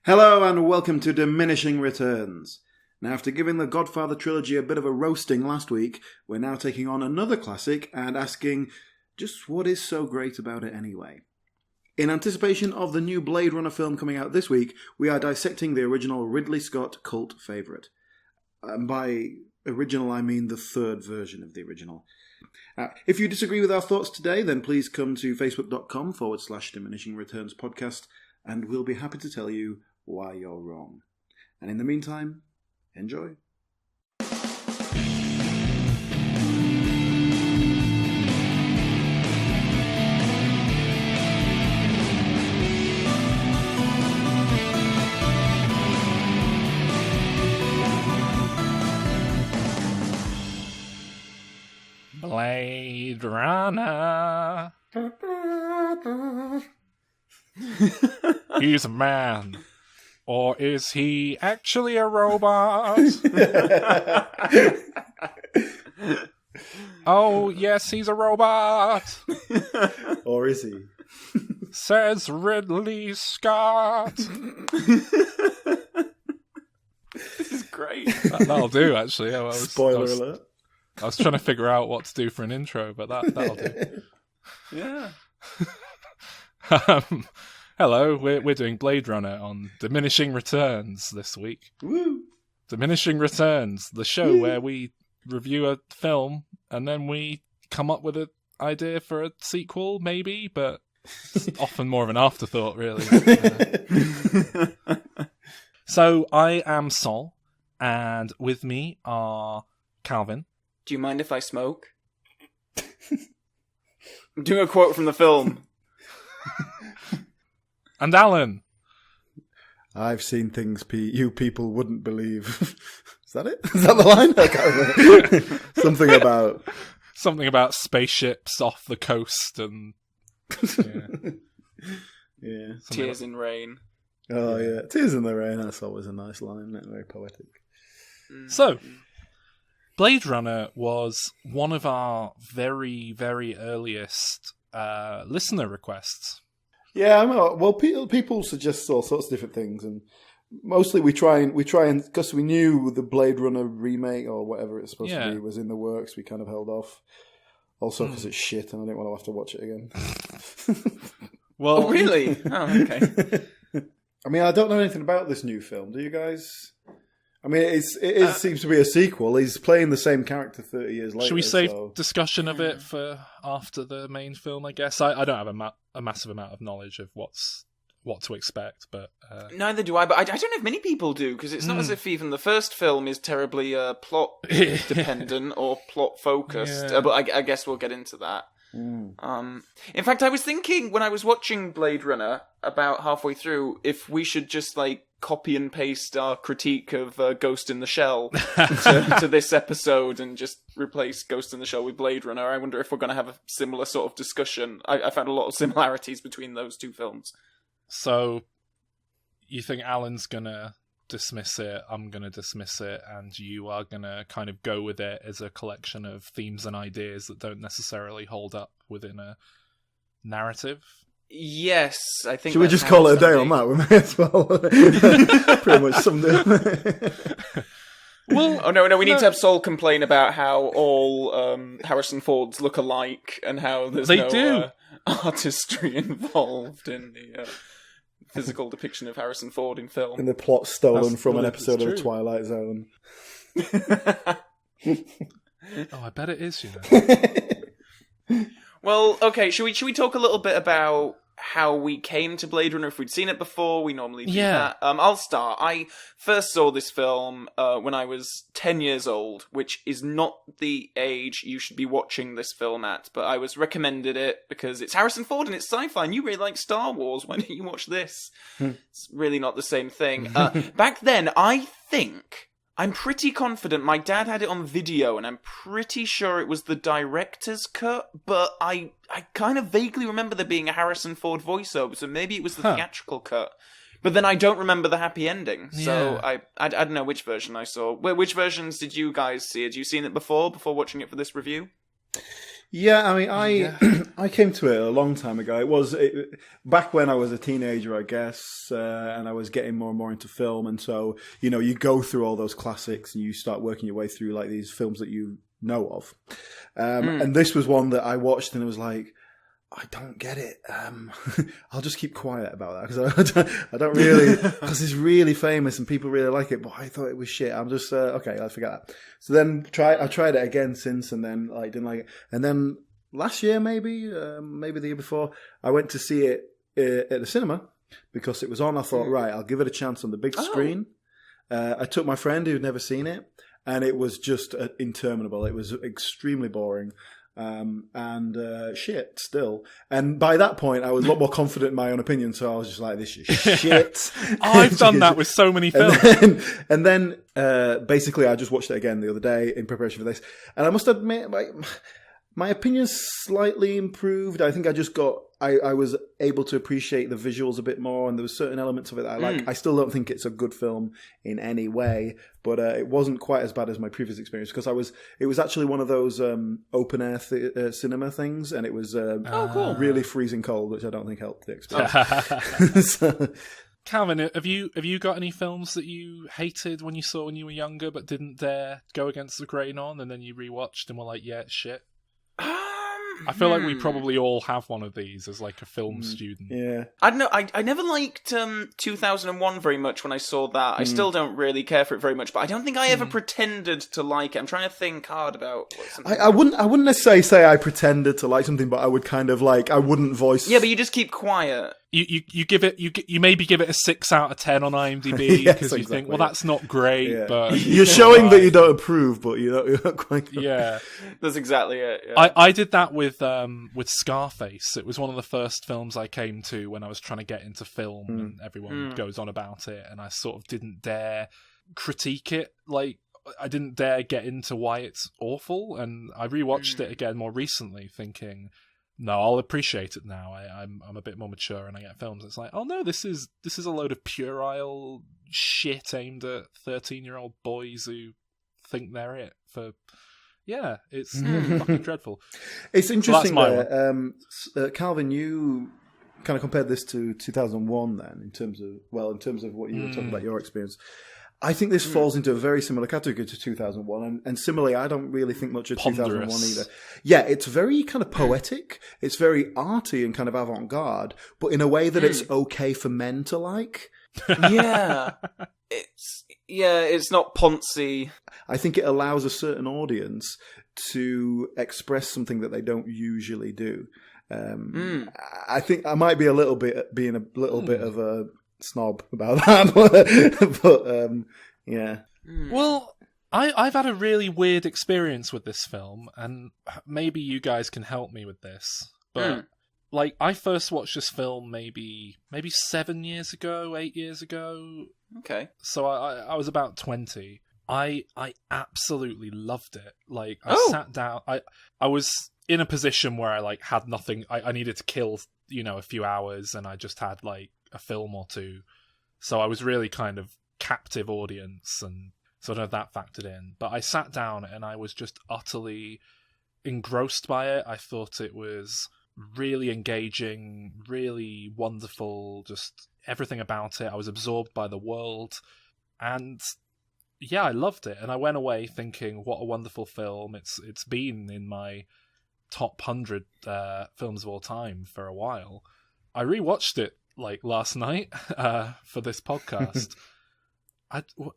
Hello and welcome to Diminishing Returns. Now, after giving the Godfather trilogy a bit of a roasting last week, we're now taking on another classic and asking, just what is so great about it anyway? In anticipation of the new Blade Runner film coming out this week, we are dissecting the original Ridley Scott cult favourite. And by original, I mean the third version of the original. If you disagree with our thoughts today, then please come to facebook.com/Diminishing Returns podcast, and we'll be happy to tell you why you're wrong. And in the meantime, enjoy. Blade Runner. He's a man. Or is he actually a robot? Oh, yes, he's a robot. Or is he? Says Ridley Scott. This is great. That'll do, actually. Spoiler alert. I was trying to figure out what to do for an intro, but that'll do. Yeah. Hello, we're doing Blade Runner on Diminishing Returns this week. Woo! Diminishing Returns, the show where we review a film and then we come up with an idea for a sequel, maybe, but it's often more of an afterthought, really. So I am Sol, and with me are Calvin. Do you mind if I smoke? I'm doing a quote from the film. And Alan. I've seen things you people wouldn't believe. Is that it? Is that the line? I can't remember. Something about spaceships off the coast and... Yeah. Tears in rain. Oh, yeah. Tears in the rain. That's always a nice line, isn't it? Very poetic. So, Blade Runner was one of our very, very earliest listener requests. Yeah, well, people suggest all sorts of different things, and mostly we try and because we knew the Blade Runner remake or whatever it's supposed to be was in the works, we kind of held off. Also, because it's shit, and I didn't want to have to watch it again. Well, oh, really? Oh, okay. I mean, I don't know anything about this new film. Do you guys? I mean, it seems to be a sequel. He's playing the same character 30 years later. Should we save discussion of it for after the main film, I guess? I don't have a massive amount of knowledge of what to expect, but... Neither do I, but I don't know if many people do, because it's not as if even the first film is terribly plot-dependent or plot-focused, but I guess we'll get into that. In fact, I was thinking, when I was watching Blade Runner, about halfway through, if we should just, copy and paste our critique of Ghost in the Shell to this episode and just replace Ghost in the Shell with Blade Runner. I wonder if we're going to have a similar sort of discussion. I found a lot of similarities between those two films. So, you think Alan's going to dismiss it, I'm going to dismiss it, and you are going to kind of go with it as a collection of themes and ideas that don't necessarily hold up within a narrative? Yes, I think. Should we just call it a day on that? We may as well. Pretty much summed it. Well, no, we need to have Sol complain about how all Harrison Fords look alike and how there's no artistry involved in the physical depiction of Harrison Ford in film. And the plot stolen from an episode of The Twilight Zone. Oh, I bet it is, you know. Well, okay, should we talk a little bit about how we came to Blade Runner, if we'd seen it before? We normally do that. I'll start. I first saw this film when I was 10 years old, which is not the age you should be watching this film at, but I was recommended it because it's Harrison Ford and it's sci-fi, and you really like Star Wars. Why don't you watch this? It's really not the same thing. Back then, I'm pretty confident my dad had it on video, and I'm pretty sure it was the director's cut, but I kind of vaguely remember there being a Harrison Ford voiceover, so maybe it was the theatrical cut. But then I don't remember the happy ending, so I don't know which version I saw. Which versions did you guys see? Had you seen it before watching it for this review? Yeah, I mean, I came to it a long time ago. It was back when I was a teenager, I guess, and I was getting more and more into film. And so, you go through all those classics and you start working your way through like these films that you know of. And this was one that I watched and it was like, I don't get it. I'll just keep quiet about that because I don't really, because it's really famous and people really like it, but I thought it was shit. I'm just, okay, let's forget that. So then I tried it again since and then didn't like it. And then last year, maybe the year before, I went to see it at the cinema because it was on. I thought, right, I'll give it a chance on the big screen. I took my friend who'd never seen it and it was just interminable. It was extremely boring. And shit still. And by that point, I was a lot more confident in my own opinion, so I was just like, this is shit. I've done that with so many films. And then basically, I just watched it again the other day in preparation for this. And I must admit, my opinion slightly improved. I think I was able to appreciate the visuals a bit more, and there were certain elements of it that I like. I still don't think it's a good film in any way, but it wasn't quite as bad as my previous experience because it was actually one of those open air cinema things, and it was cool. really freezing cold, which I don't think helped the experience. So, Calvin, have you got any films that you hated when you saw when you were younger, but didn't dare go against the grain on, and then you rewatched and were like, yeah, it's shit? I feel like we probably all have one of these as like a film student. Yeah. I don't know. I never liked 2001 very much when I saw that. I still don't really care for it very much, but I don't think I ever pretended to like it. I'm trying to think hard about something. I wouldn't necessarily say I pretended to like something, but I would kind of like, I wouldn't voice. Yeah, but you just keep quiet. You give it you maybe give it a 6 out of 10 on IMDb because you think, well, that's not great, but you're showing that you don't approve, but you're not quite. Yeah, that's exactly it. Yeah. I did that with Scarface. It was one of the first films I came to when I was trying to get into film, and everyone goes on about it, and I sort of didn't dare critique it. Like, I didn't dare get into why it's awful, and I rewatched it again more recently, thinking, no, I'll appreciate it now. I'm a bit more mature and I get films. It's like, oh no, this is a load of puerile shit aimed at 13-year-old boys who think they're it. Yeah, it's fucking dreadful. It's interesting that Calvin, you kind of compared this to 2001 then, in terms of what you were talking about, your experience. I think this falls into a very similar category to 2001, and similarly, I don't really think much of 2001 either. Yeah, it's very kind of poetic, it's very arty and kind of avant-garde, but in a way that it's okay for men to like. Yeah. It's not poncy. I think it allows a certain audience to express something that they don't usually do. I think I might be being a little bit of a snob about that, but yeah. Well, I've had a really weird experience with this film, and maybe you guys can help me with this. But like, I first watched this film maybe 7 years ago, 8 years ago. Okay. So I was about 20. I absolutely loved it. Like, I sat down. I was in a position where I like had nothing. I needed to kill a few hours, and I just had like a film or two, so I was really kind of captive audience, and so I don't know if that factored in. But I sat down and I was just utterly engrossed by it. I thought it was really engaging, really wonderful, just everything about it. I was absorbed by the world, and yeah, I loved it. And I went away thinking, what a wonderful film. It's been in my top 100 films of all time for a while. I rewatched it like last night for this podcast.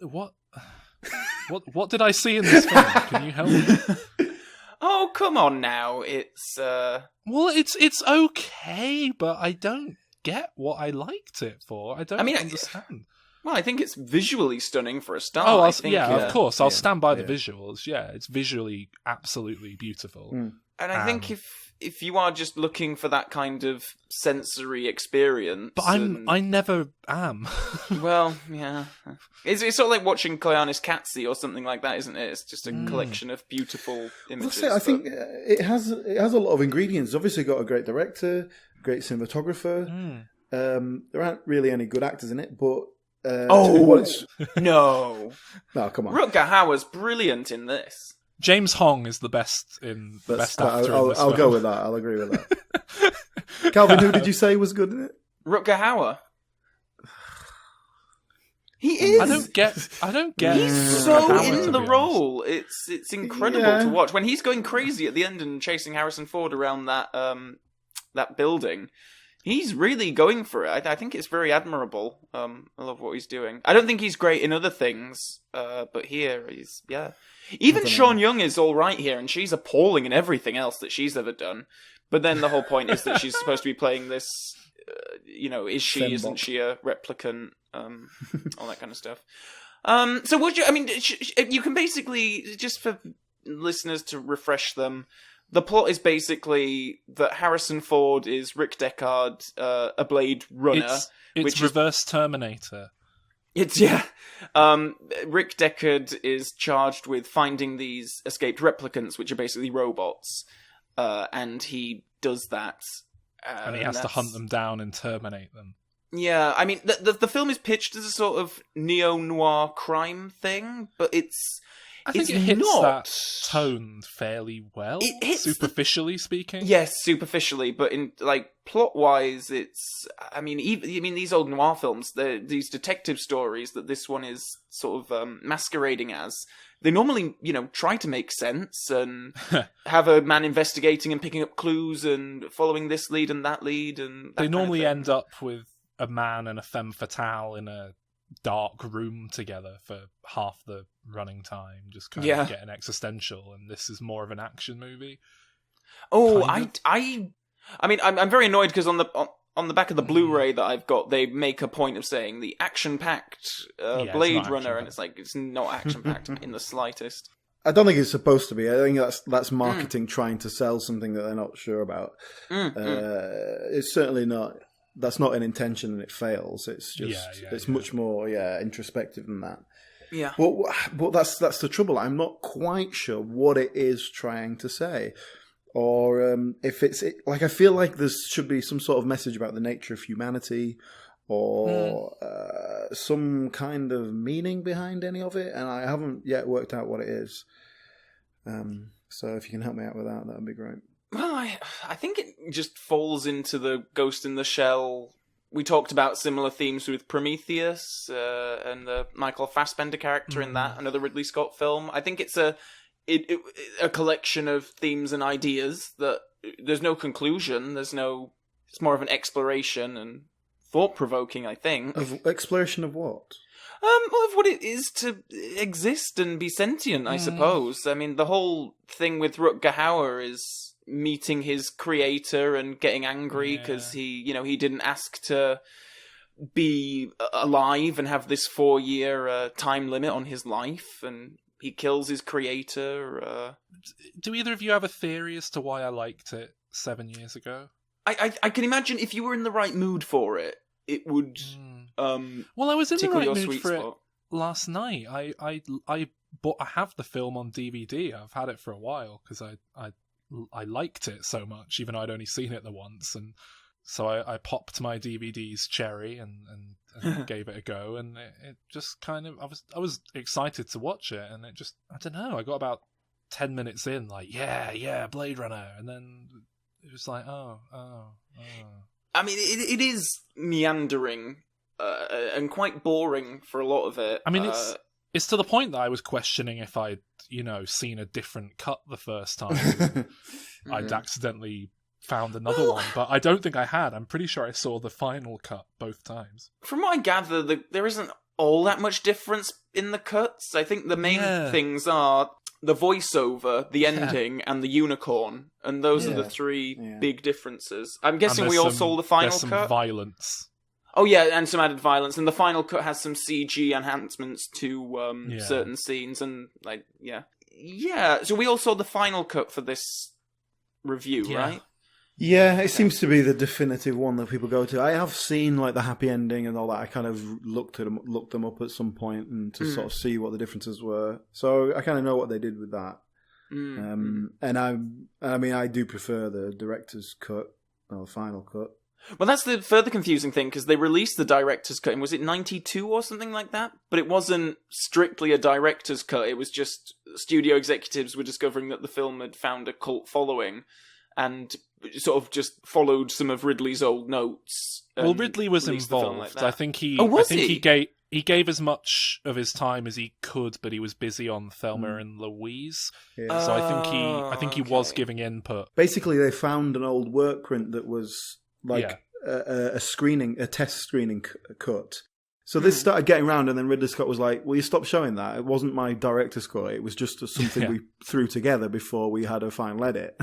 What did I see in this film? Can you help me? Oh, come on now. It's well, it's okay, but I don't get what I liked it for. I don't understand. Well, I think it's visually stunning for a start. Oh, of course. I'll stand by the visuals. Yeah, it's visually absolutely beautiful. And I think if you are just looking for that kind of sensory experience... But I never am. Well, yeah. It's sort of like watching Koyanis Katsi or something like that, isn't it? It's just a collection of beautiful images. I think it has a lot of ingredients. It's obviously got a great director, great cinematographer. There aren't really any good actors in it, but... no. No, come on. Rutger Hauer's brilliant in this. James Hong is the best best actor in this I'll film. go with that. I'll agree with that. Calvin, who did you say was good in it? Rutger Hauer. He is. I don't get. He's so in the role. It's incredible to watch when he's going crazy at the end and chasing Harrison Ford around that building. He's really going for it. I think it's very admirable. I love what he's doing. I don't think he's great in other things, but here he's Even Sean Young is all right here, and she's appalling in everything else that she's ever done. But then the whole point is that she's supposed to be playing this. Is she? Fembot. Isn't she a replicant? All that kind of stuff. So would you? I mean, you can basically, just for listeners to refresh them, the plot is basically that Harrison Ford is Rick Deckard, a Blade Runner. It's reverse Terminator. It's Rick Deckard is charged with finding these escaped replicants, which are basically robots, and he does that. And he has to hunt them down and terminate them. Yeah, I mean, the film is pitched as a sort of neo-noir crime thing, but I think it hits that tone fairly well, superficially speaking. Yes, superficially, but in plot-wise, it's. I mean, these old noir films, these detective stories that this one is sort of masquerading as. They normally, try to make sense and have a man investigating and picking up clues and following this lead and that lead, and they normally end up with a man and a femme fatale in a dark room together for half the running time, just kind of getting existential, and this is more of an action movie. Oh, I mean, I'm very annoyed because on the back of the Blu-ray that I've got, they make a point of saying the action-packed Blade Runner, and it's not action-packed in the slightest. I don't think it's supposed to be. I think that's marketing trying to sell something that they're not sure about. It's certainly not. That's not an intention, and it fails. It's just it's much more introspective than that. Yeah. But that's the trouble. I'm not quite sure what it is trying to say, or if it's like I feel like there should be some sort of message about the nature of humanity, or some kind of meaning behind any of it, and I haven't yet worked out what it is. So if you can help me out with that, that would be great. Well, I think it just falls into the Ghost in the Shell. We talked about similar themes with Prometheus and the Michael Fassbender character in that, another Ridley Scott film. I think it's a collection of themes and ideas that there's no conclusion. It's more of an exploration and thought-provoking, I think. Of exploration of what? Of what it is to exist and be sentient, I suppose. I mean, the whole thing with Rutger Hauer is meeting his creator and getting angry because he didn't ask to be alive and have this 4-year time limit on his life, and he kills his creator. Do either of you have a theory as to why I liked it 7 years ago? I can imagine if you were in the right mood for it, it would. Well, I was in the right mood for spot. It last night. I have the film on DVD. I've had it for a while because I liked it so much, even though I'd only seen it the once, and so I popped my DVD's cherry and gave it a go, and it just kind of I was excited to watch it, and it just I don't know. I got about 10 minutes in, like Blade Runner, and then it was like oh. I mean, it is meandering and quite boring for a lot of it. I mean, it's to the point that I was questioning if I'd, seen a different cut the first time. I'd accidentally found another one, but I don't think I had. I'm pretty sure I saw the final cut both times. From what I gather, there isn't all that much difference in the cuts. I think the main things are the voiceover, the ending, and the unicorn. And those are the three big differences. I'm guessing we all saw the final cut. There's some violence. Oh yeah, and some added violence. And the final cut has some CG enhancements to certain scenes. And Yeah, so we all saw the final cut for this review, right? Yeah, it seems to be the definitive one that people go to. I have seen the happy ending and all that. I kind of looked them up at some point and to sort of see what the differences were. So I kind of know what they did with that. And I do prefer the director's cut or the final cut. Well, that's the further confusing thing, because they released the director's cut in, was it 92 or something like that? But it wasn't strictly a director's cut, it was just studio executives were discovering that the film had found a cult following, and sort of just followed some of Ridley's old notes. Well, Ridley was involved. Like I think he gave as much of his time as he could, but he was busy on Thelma and Louise. Yeah. So I think he was giving input. Basically, they found an old work print that was like a test screening cut. So this started getting around, and then Ridley Scott was like, "Will you stop showing that? It wasn't my director's cut. It was just something we threw together before we had a final edit."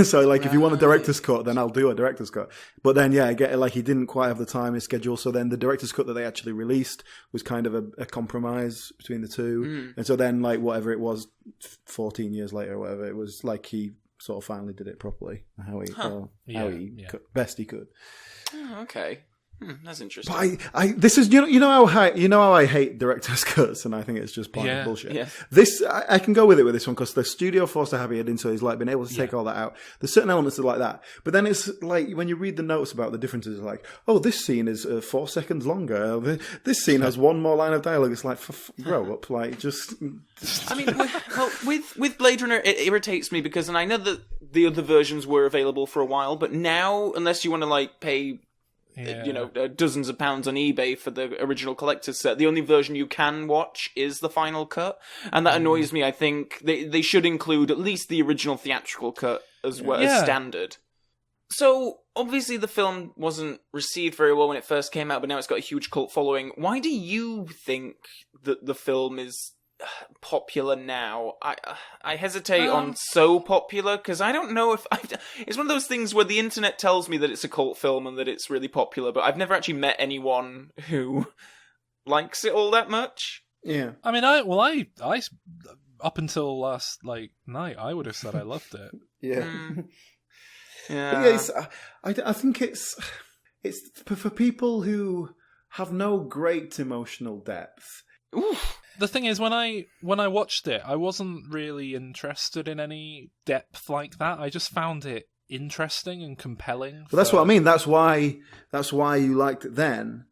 So, like, if you want a director's cut, then I'll do a director's cut. But then, he didn't quite have the time his schedule. So then the director's cut that they actually released was kind of a compromise between the two. And so then, like, whatever it was, 14 years later or whatever, it was like he sort of finally did it properly. Best he could. Oh, okay. That's interesting. But this is you know how I hate director's cuts, and I think it's just plain bullshit. Yeah. This I can go with it with this one because the studio forced a heavy in, so he's like been able to take all that out. There's certain elements that are like that, but then it's like when you read the notes about the differences, it's like, oh, this scene is 4 seconds longer. This scene has one more line of dialogue. It's like, grow up, like just. I mean, with Blade Runner, it irritates me because, and I know that the other versions were available for a while, but now, unless you want to like pay. Dozens of pounds on eBay for the original collector's set, the only version you can watch is the final cut, and that annoys me. I think they should include at least the original theatrical cut as well as standard. So, obviously the film wasn't received very well when it first came out, but now it's got a huge cult following. Why do you think that the film is popular now? I hesitate on so popular, because I don't know if it's one of those things where the internet tells me that it's a cult film and that it's really popular, but I've never actually met anyone who likes it all that much. Yeah. I mean, I up until last night, I would have said I loved it. Yeah. Yeah. I think it's for people who have no great emotional depth. Oof. The thing is, when I watched it, I wasn't really interested in any depth like that. I just found it interesting and compelling. But that's what I mean. That's why you liked it then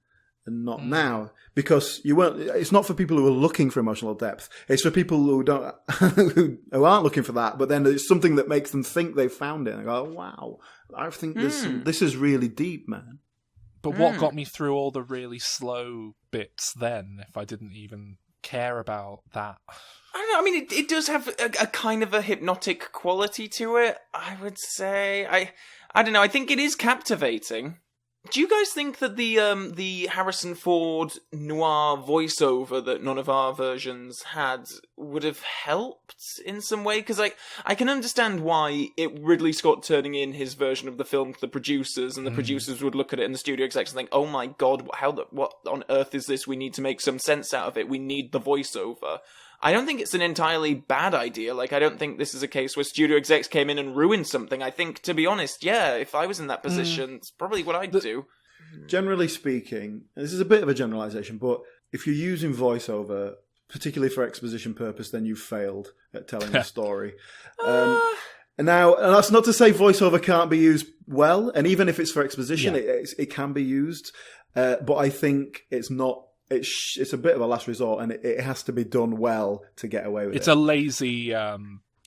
and not now, because you weren't. It's not for people who are looking for emotional depth. It's for people who don't who aren't looking for that. But then it's something that makes them think they found it. And go, oh, wow, I think this is really deep, man. But what got me through all the really slow bits then, if I didn't even care about that? I don't know. I mean, it does have a kind of a hypnotic quality to it, I would say. I don't know. I think it is captivating. Do you guys think that the Harrison Ford noir voiceover that none of our versions had would have helped in some way? Because I can understand why Ridley Scott turning in his version of the film to the producers, and the producers would look at it in the studio execs and think, oh my god, what on earth is this? We need to make some sense out of it. We need the voiceover. I don't think it's an entirely bad idea. I don't think this is a case where studio execs came in and ruined something. I think, to be honest, if I was in that position, it's probably what I'd do. Generally speaking, and this is a bit of a generalization, but if you're using voiceover, particularly for exposition purpose, then you've failed at telling the story. And that's not to say voiceover can't be used well, and even if it's for exposition, it can be used. But I think it's not. It's a bit of a last resort, and it has to be done well to get away with it. It's a lazy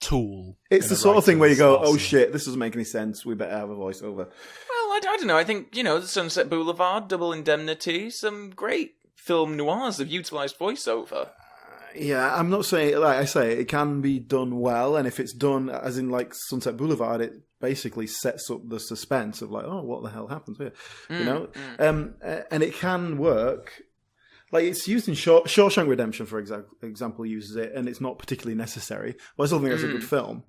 tool. It's the sort of thing where you go, oh shit, this doesn't make any sense, we better have a voiceover. Well, I don't know. I think, Sunset Boulevard, Double Indemnity, some great film noirs have utilised voiceover. Yeah, I'm not saying, like I say, it can be done well, and if it's done, as in Sunset Boulevard, it basically sets up the suspense of what the hell happens here? And it can work. It's used in Shawshank Redemption, for example, uses it, and it's not particularly necessary. But I still think that's a good film.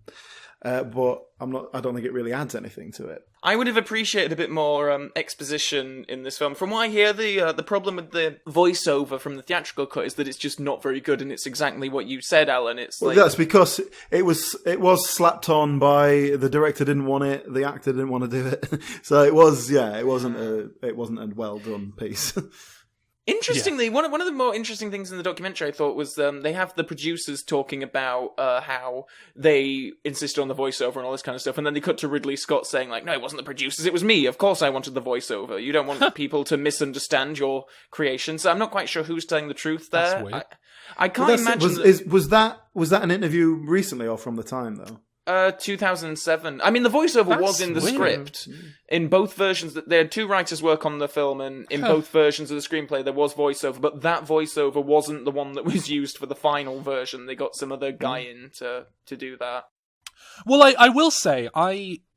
But I don't think it really adds anything to it. I would have appreciated a bit more exposition in this film. From what I hear, the problem with the voiceover from the theatrical cut is that it's just not very good, and it's exactly what you said, Alan. It's that's because it was slapped on by the director didn't want it, the actor didn't want to do it, so it wasn't a well done piece. Interestingly, one of the more interesting things in the documentary I thought was they have the producers talking about how they insisted on the voiceover and all this kind of stuff, and then they cut to Ridley Scott saying like, "No, it wasn't the producers, it was me. Of course, I wanted the voiceover. You don't want people to misunderstand your creation." So I'm not quite sure who's telling the truth there. That's weird. I can't imagine. Was that an interview recently or from the time though? 2007. I mean, the voiceover was in the script. In both versions, there had two writers work on the film, and in both versions of the screenplay, there was voiceover, but that voiceover wasn't the one that was used for the final version. They got some other guy in to do that. Well, I will say,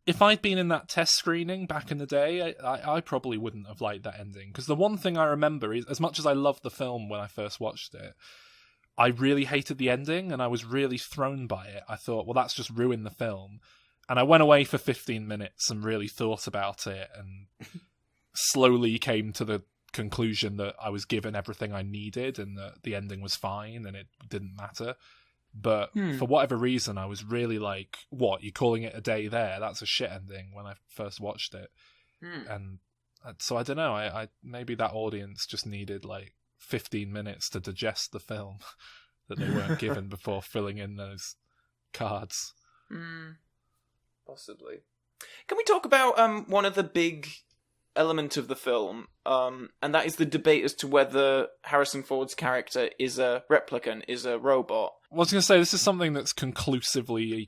if I'd been in that test screening back in the day, I probably wouldn't have liked that ending. Because the one thing I remember is, as much as I loved the film when I first watched it, I really hated the ending, and I was really thrown by it. I thought, well, that's just ruined the film. And I went away for 15 minutes and really thought about it, and slowly came to the conclusion that I was given everything I needed, and that the ending was fine, and it didn't matter. But for whatever reason, I was really like, what, you're calling it a day there? That's a shit ending when I first watched it. And so I don't know, I maybe that audience just needed, like, 15 minutes to digest the film that they weren't given before filling in those cards. Possibly. Can we talk about one of the big element of the film, and that is the debate as to whether Harrison Ford's character is a replicant, is a robot? I was going to say, this is something that's conclusively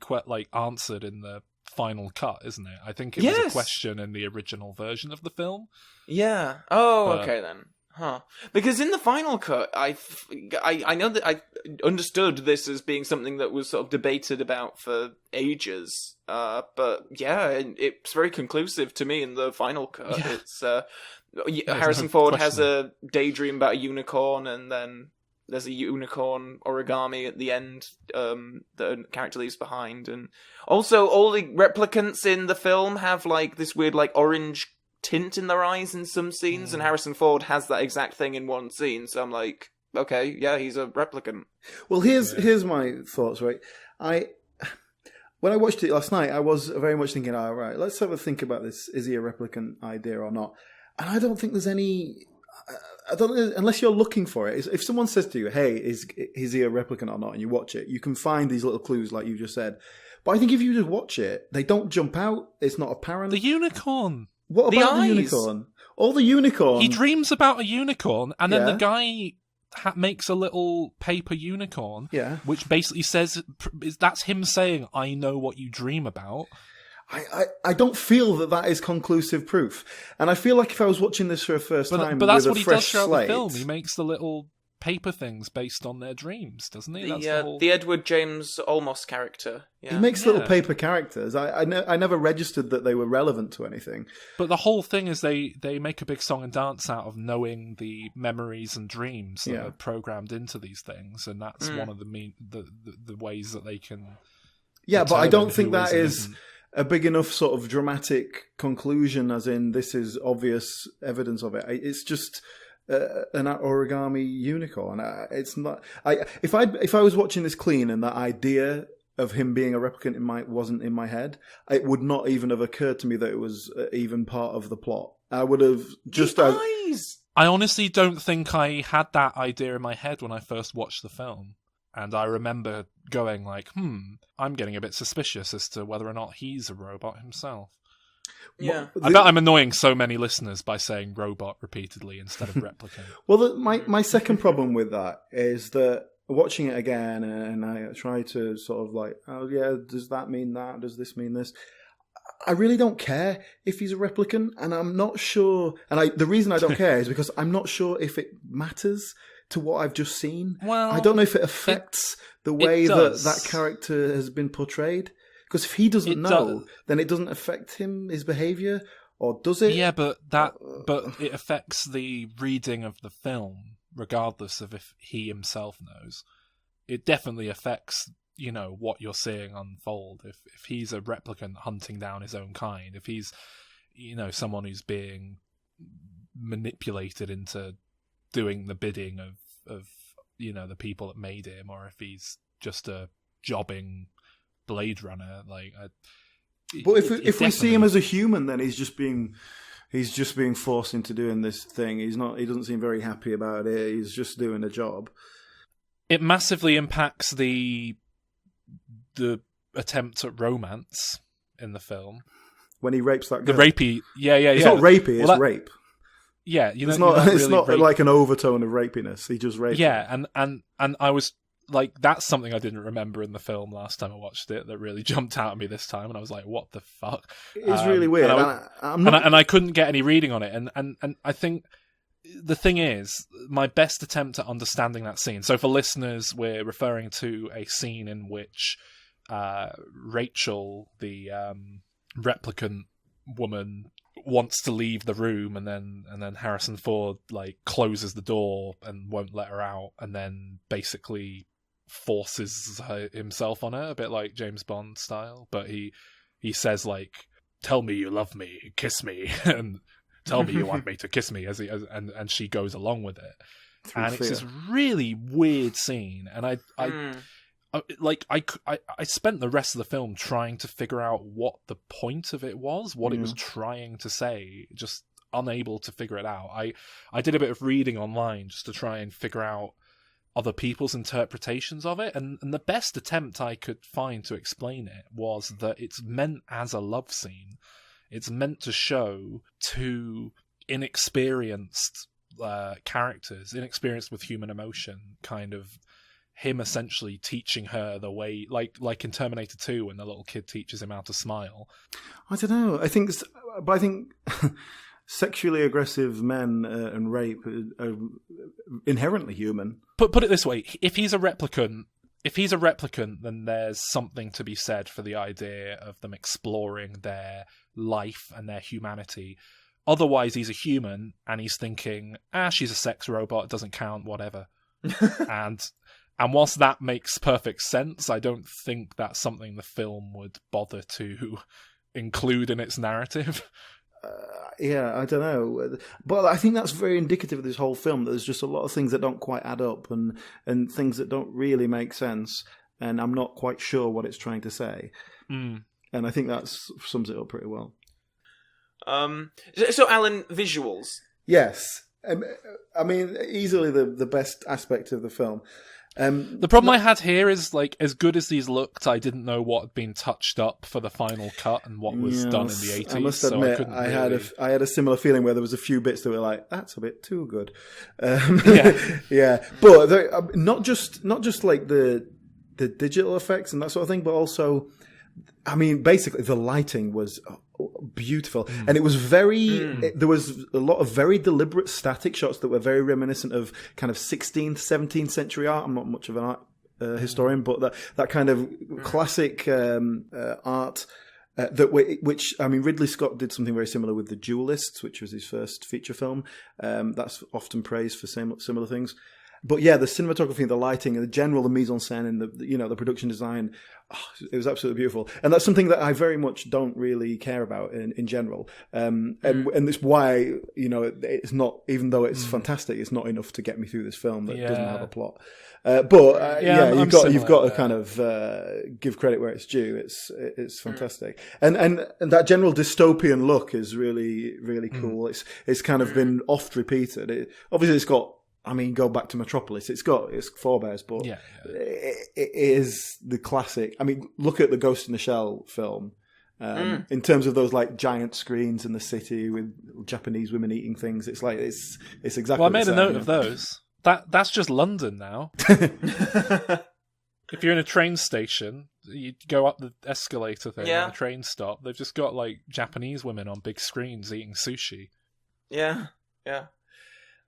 answered in the final cut, isn't it? I think it was a question in the original version of the film. Yeah. Oh, okay then. Huh. Because in the final cut, I know that I understood this as being something that was sort of debated about for ages. But yeah, it's very conclusive to me in the final cut. Yeah. It's Harrison Ford has a daydream about a unicorn, and then there's a unicorn origami at the end that a character leaves behind. And also, all the replicants in the film have like this weird like orange tint in their eyes in some scenes, and Harrison Ford has that exact thing in one scene, so I'm like, okay, yeah, he's a replicant. Well, here's my thoughts, right? When I watched it last night, I was very much thinking, all right, let's have a think about this, is he a replicant idea or not? And I don't think there's any, unless you're looking for it. If someone says to you, hey, is he a replicant or not, and you watch it, you can find these little clues like you just said. But I think if you just watch it, they don't jump out, it's not apparent. The unicorn! What about the unicorn? All the unicorn. He dreams about a unicorn, and then the guy makes a little paper unicorn, which basically says, that's him saying, I know what you dream about. I don't feel that is conclusive proof. And I feel like if I was watching this for a first time, but that's with what a he fresh does throughout slate, the film. He makes the little paper things based on their dreams, doesn't he? The Edward James Olmos character. Yeah. He makes little paper characters. I never registered that they were relevant to anything. But the whole thing is they make a big song and dance out of knowing the memories and dreams that are programmed into these things, and that's one of the ways that they can. Yeah, but I don't think that is a big enough sort of dramatic conclusion, as in this is obvious evidence of it. It's just an origami unicorn. It's not. If I was watching this clean and that idea of him being a replicant wasn't in my head, it would not even have occurred to me that it was even part of the plot. I would have just. Eyes. I honestly don't think I had that idea in my head when I first watched the film. And I remember going like, I'm getting a bit suspicious as to whether or not he's a robot himself. Yeah, I bet I'm annoying so many listeners by saying robot repeatedly instead of replicant. Well, my second problem with that is that watching it again, and I try to sort of like, oh yeah, does that mean that? Does this mean this? I really don't care if he's a replicant, and I'm not sure. And the reason I don't care is because I'm not sure if it matters to what I've just seen. Well, I don't know if it affects the way that character has been portrayed. Because if he doesn't know, then it doesn't affect him, his behaviour, or does it? Yeah, but it affects the reading of the film, regardless of if he himself knows. It definitely affects, what you're seeing unfold. If he's a replicant hunting down his own kind, if he's, someone who's being manipulated into doing the bidding of the people that made him, or if he's just a jobbing Blade Runner, but if we see him as a human, then he's just being he's just being forced into doing this thing. He doesn't seem very happy about it. He's just doing a job. It massively impacts the attempt at romance in the film. When he rapes that girl. The rapey, yeah. It's not rapey, it's rape. Yeah, it's not like an overtone of rapiness. He just rapes. Yeah, and I was like, that's something I didn't remember in the film last time I watched it that really jumped out at me this time, and I was like, what the fuck? It's really weird. And I couldn't get any reading on it, and I think the thing is, my best attempt at understanding that scene. So for listeners, we're referring to a scene in which Rachel, the replicant woman, wants to leave the room, and then Harrison Ford like closes the door and won't let her out, and then basically forces himself on her, a bit like James Bond style. But he says like, "Tell me you love me, kiss me," and "Tell me you want me to kiss me," and she goes along with it. And it's this really weird scene, and I spent the rest of the film trying to figure out what the point of it was, what it was trying to say, just unable to figure it out. I did a bit of reading online just to try and figure out other people's interpretations of it, and the best attempt I could find to explain it was that it's meant as a love scene. It's meant to show two inexperienced characters, inexperienced with human emotion, kind of him essentially teaching her the way, like in Terminator 2 when the little kid teaches him how to smile. I don't know. I think sexually aggressive men and rape are inherently human. Put it this way: if he's a replicant, then there's something to be said for the idea of them exploring their life and their humanity. Otherwise, he's a human and he's thinking, she's a sex robot, it doesn't count, whatever. And whilst that makes perfect sense, I don't think that's something the film would bother to include in its narrative. I don't know. But I think that's very indicative of this whole film, that there's just a lot of things that don't quite add up and things that don't really make sense, and I'm not quite sure what it's trying to say. And I think that sums it up pretty well. So Alan, visuals. Yes. I mean, easily the best aspect of the film. The problem I had here is, like, as good as these looked, I didn't know what had been touched up for the final cut and what was done in the 80s. I must admit, I had a similar feeling where there was a few bits that were like, that's a bit too good. Yeah. But not just like the digital effects and that sort of thing, but also, I mean, basically the lighting was beautiful, and it was there was a lot of very deliberate static shots that were very reminiscent of kind of 16th, 17th century art. I'm not much of an art historian, but that kind of classic art which I mean, Ridley Scott did something very similar with The Duelists, which was his first feature film. That's often praised for similar things. But yeah, the cinematography, the lighting, and the mise en scène, and the production design, it was absolutely beautiful. And that's something that I very much don't really care about in general. And it's why, it's not, even though it's fantastic, it's not enough to get me through this film that doesn't have a plot. You've got to kind of give credit where it's due. It's fantastic, and that general dystopian look is really, really cool. It's kind of been oft repeated. Obviously, it's got. I mean, go back to Metropolis. It's forebears, but it is the classic. I mean, look at the Ghost in the Shell film. In terms of those like giant screens in the city with Japanese women eating things, it's like it's exactly. Well, I made a note of those. That's just London now. If you're in a train station, you go up the escalator thing at a train stop. They've just got like Japanese women on big screens eating sushi. Yeah.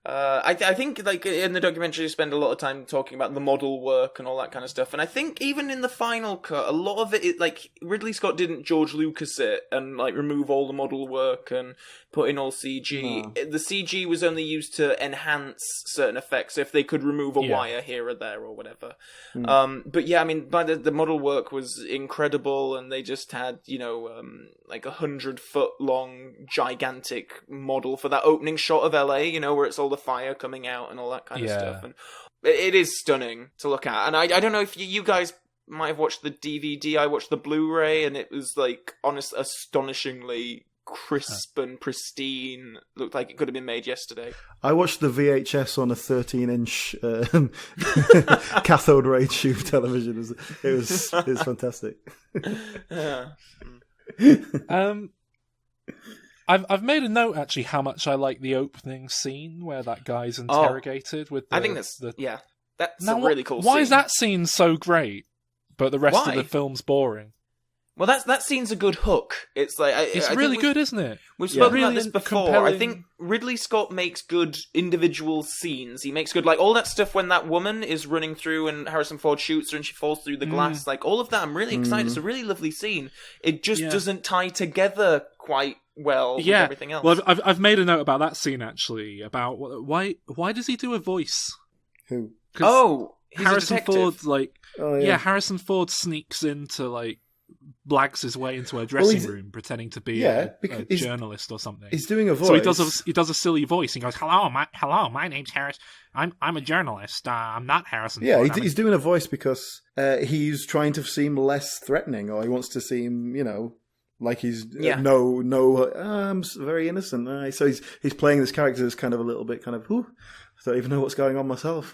I think, like, in the documentary, you spend a lot of time talking about the model work and all that kind of stuff. And I think even in the final cut, a lot of it, like, Ridley Scott didn't George Lucas it and, like, remove all the model work and put in all CG. No. The CG was only used to enhance certain effects, if they could remove a wire here or there or whatever. But yeah, I mean, the model work was incredible, and they just had, like 100-foot long, gigantic model for that opening shot of LA, where it's all the fire coming out and all that kind of stuff. And it is stunning to look at. And I don't know if you guys might have watched the DVD. I watched the Blu-ray, and it was, like, astonishingly crisp and pristine. Looked like it could have been made yesterday. I watched the VHS on a 13-inch cathode ray tube television. It was fantastic. Yeah. I've made a note actually how much I like the opening scene where that guy's interrogated with. I think that's a really cool. Why scene. is that scene so great, but the rest Why? of the film's boring? Well, that scene's a good hook. It's like It's really good, isn't it? We've spoken Really about this before. compelling. I think Ridley Scott makes good individual scenes. He makes good, like, all that stuff when that woman is running through and Harrison Ford shoots her and she falls through the glass. Like, all of that, I'm really excited. It's a really lovely scene. It just doesn't tie together quite well with everything else. Well, I've made a note about that scene, actually, about why does he do a voice? Who? He's Harrison a detective. Ford, like... Oh, yeah. Harrison Ford sneaks into, like... blags his way into a dressing room pretending to be a journalist or something. He's doing a voice. So he does a silly voice. He goes, "Hello, my name's Harris. I'm a journalist. I'm not Harrison Yeah, Ford. he's doing a voice because he's trying to seem less threatening, or he wants to seem, like he's I'm very innocent. So he's playing this character that's kind of a little bit kind of, I don't even know what's going on myself.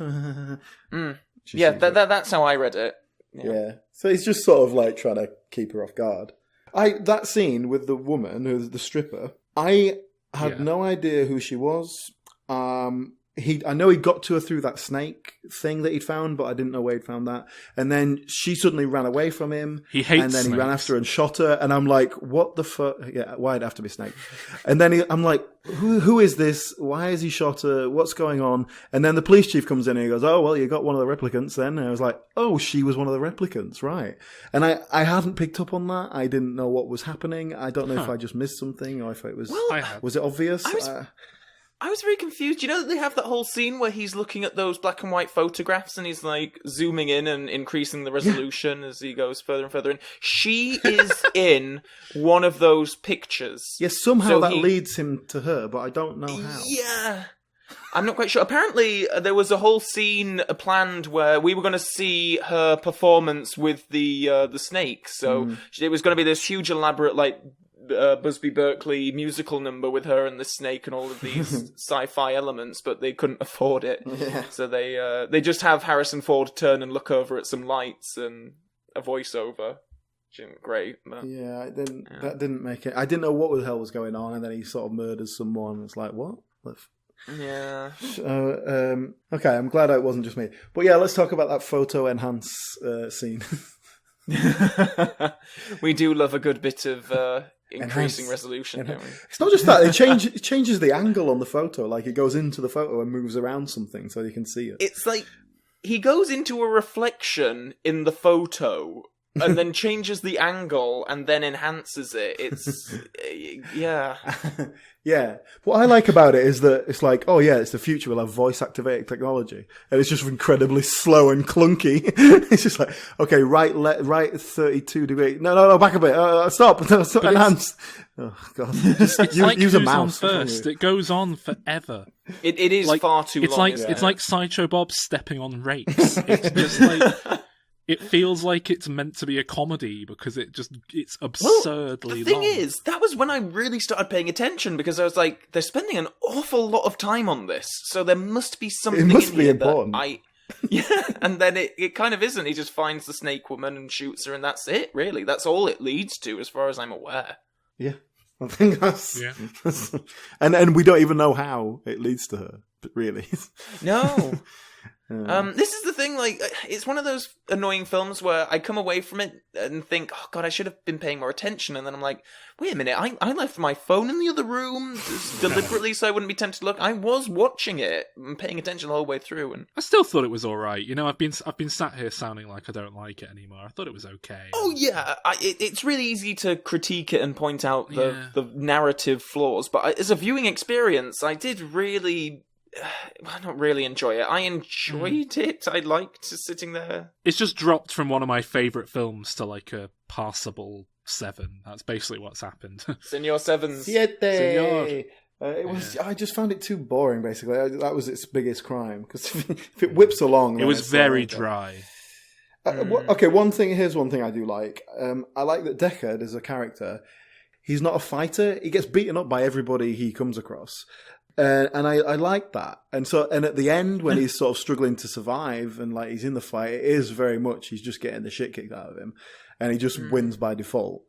Yeah, that's how I read it. Yeah. So he's just sort of like trying to keep her off guard. That scene with the woman, who's the stripper, I had no idea who she was. I know he got to her through that snake thing that he'd found, but I didn't know where he'd found that. And then she suddenly ran away from him. He hates And then snakes. he ran after her and shot her. And I'm like, what the fuck? Yeah, why'd it have to be snake? And then I'm like, who is this? Why has he shot her? What's going on? And then the police chief comes in and he goes, oh, well, you got one of the replicants then. And I was like, oh, she was one of the replicants, right? And I hadn't picked up on that. I didn't know what was happening. I don't know if I just missed something or if it was... was it obvious? I was very confused. You know that they have that whole scene where he's looking at those black and white photographs and he's like zooming in and increasing the resolution as he goes further and further in. She is in one of those pictures. Yes, somehow that leads him to her, but I don't know how. Yeah. I'm not quite sure. Apparently, there was a whole scene planned where we were going to see her performance with the snake. So it was going to be this huge, elaborate, like, Busby Berkeley musical number with her and the snake and all of these sci-fi elements, but they couldn't afford it. Yeah. So they just have Harrison Ford turn and look over at some lights and a voiceover. Which isn't great. But, that didn't make it. I didn't know what the hell was going on, and then he sort of murders someone. It's like, what? Yeah. Okay, I'm glad it wasn't just me. But yeah, let's talk about that photo enhance scene. We do love a good bit of increasing resolution, don't we? It's not just that, it changes the angle on the photo, like it goes into the photo and moves around something so you can see it. It's like he goes into a reflection in the photo and then changes the angle and then enhances it. It's Yeah. What I like about it is that it's like, oh yeah, it's the future, we'll have voice-activated technology. And it's just incredibly slow and clunky. It's just like, okay, right 32 degrees. No, back a bit. Stop, enhance. Oh, God. It's like use who's a mouse. on first. It goes on forever. It is like, far too long. It's like Sideshow Bob stepping on rakes. It's just like... It feels like it's meant to be a comedy because it's absurdly long. The thing is, that was when I really started paying attention because I was like, they're spending an awful lot of time on this, so there must be something in here important. And then it kind of isn't. He just finds the snake woman and shoots her and that's it, really. That's all it leads to as far as I'm aware. Yeah. I think that's... and we don't even know how it leads to her, really. No. This is the thing, like, it's one of those annoying films where I come away from it and think, oh god, I should have been paying more attention, and then I'm like, wait a minute, I left my phone in the other room deliberately so I wouldn't be tempted to look. I was watching it and paying attention the whole way through, and I still thought it was alright. You know, I've been sat here sounding like I don't like it anymore. I thought it was okay. Oh yeah, it's really easy to critique it and point out the narrative flaws, but as a viewing experience, I did really... I don't really enjoy it. I enjoyed it. I liked sitting there. It's just dropped from one of my favourite films to like a passable 7. That's basically what's happened. Senor Sevens. Siete. It was. I just found it too boring. Basically, that was its biggest crime. Because if it whips along, it was very dry. Okay, here's one thing I do like. I like that Deckard as a character. he's not a fighter. He gets beaten up by everybody he comes across. And I like that. And at the end, when he's sort of struggling to survive and like he's in the fight, it is very much he's just getting the shit kicked out of him, and he just wins by default.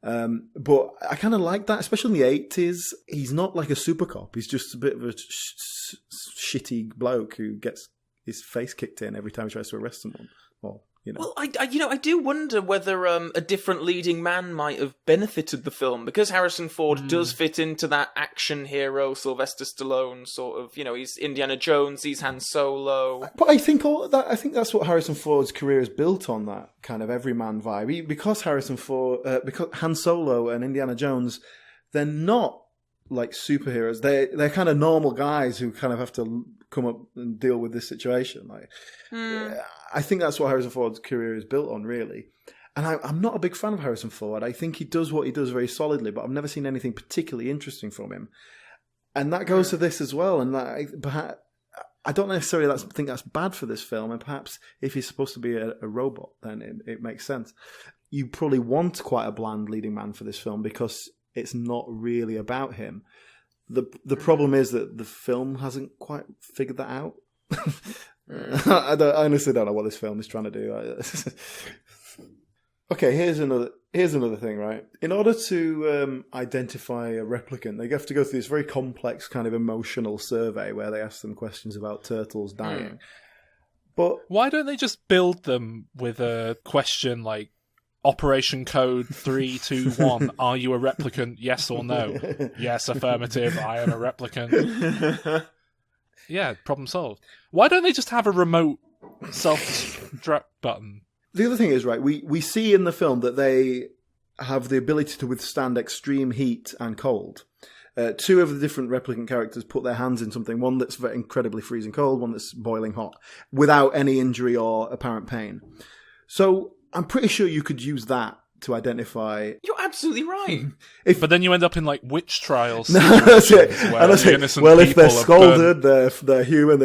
But I kind of like that, especially in the 80s. He's not like a super cop. He's just a bit of a shitty bloke who gets his face kicked in every time he tries to arrest someone. Or, you know. Well, I do wonder whether a different leading man might have benefited the film, because Harrison Ford does fit into that action hero Sylvester Stallone sort of. He's Indiana Jones, he's Han Solo. But I think that's what Harrison Ford's career is built on, that kind of everyman vibe. Because because Han Solo and Indiana Jones, they're not like superheroes. They're kind of normal guys who kind of have to come up and deal with this situation. Like, I think that's what Harrison Ford's career is built on, really. And I'm not a big fan of Harrison Ford. I think he does what he does very solidly, but I've never seen anything particularly interesting from him. And that goes to this as well. And perhaps, I don't necessarily think that's bad for this film. And perhaps if he's supposed to be a robot, then it makes sense. You probably want quite a bland leading man for this film because it's not really about him. The problem is that the film hasn't quite figured that out. I honestly don't know what this film is trying to do. Okay, here's another thing, right? In order to identify a replicant, they have to go through this very complex kind of emotional survey where they ask them questions about turtles dying. But why don't they just build them with a question like Operation Code 321, are you a replicant, yes or no? Yes, affirmative, I am a replicant. Yeah, problem solved. Why don't they just have a remote self-destruct button? The other thing is, right, we see in the film that they have the ability to withstand extreme heat and cold. Two of the different replicant characters put their hands in something, one that's incredibly freezing cold, one that's boiling hot, without any injury or apparent pain. So I'm pretty sure you could use that to identify. You're absolutely right. But then you end up in like witch trials. No, that's it. Well, if they're scalded, they're human.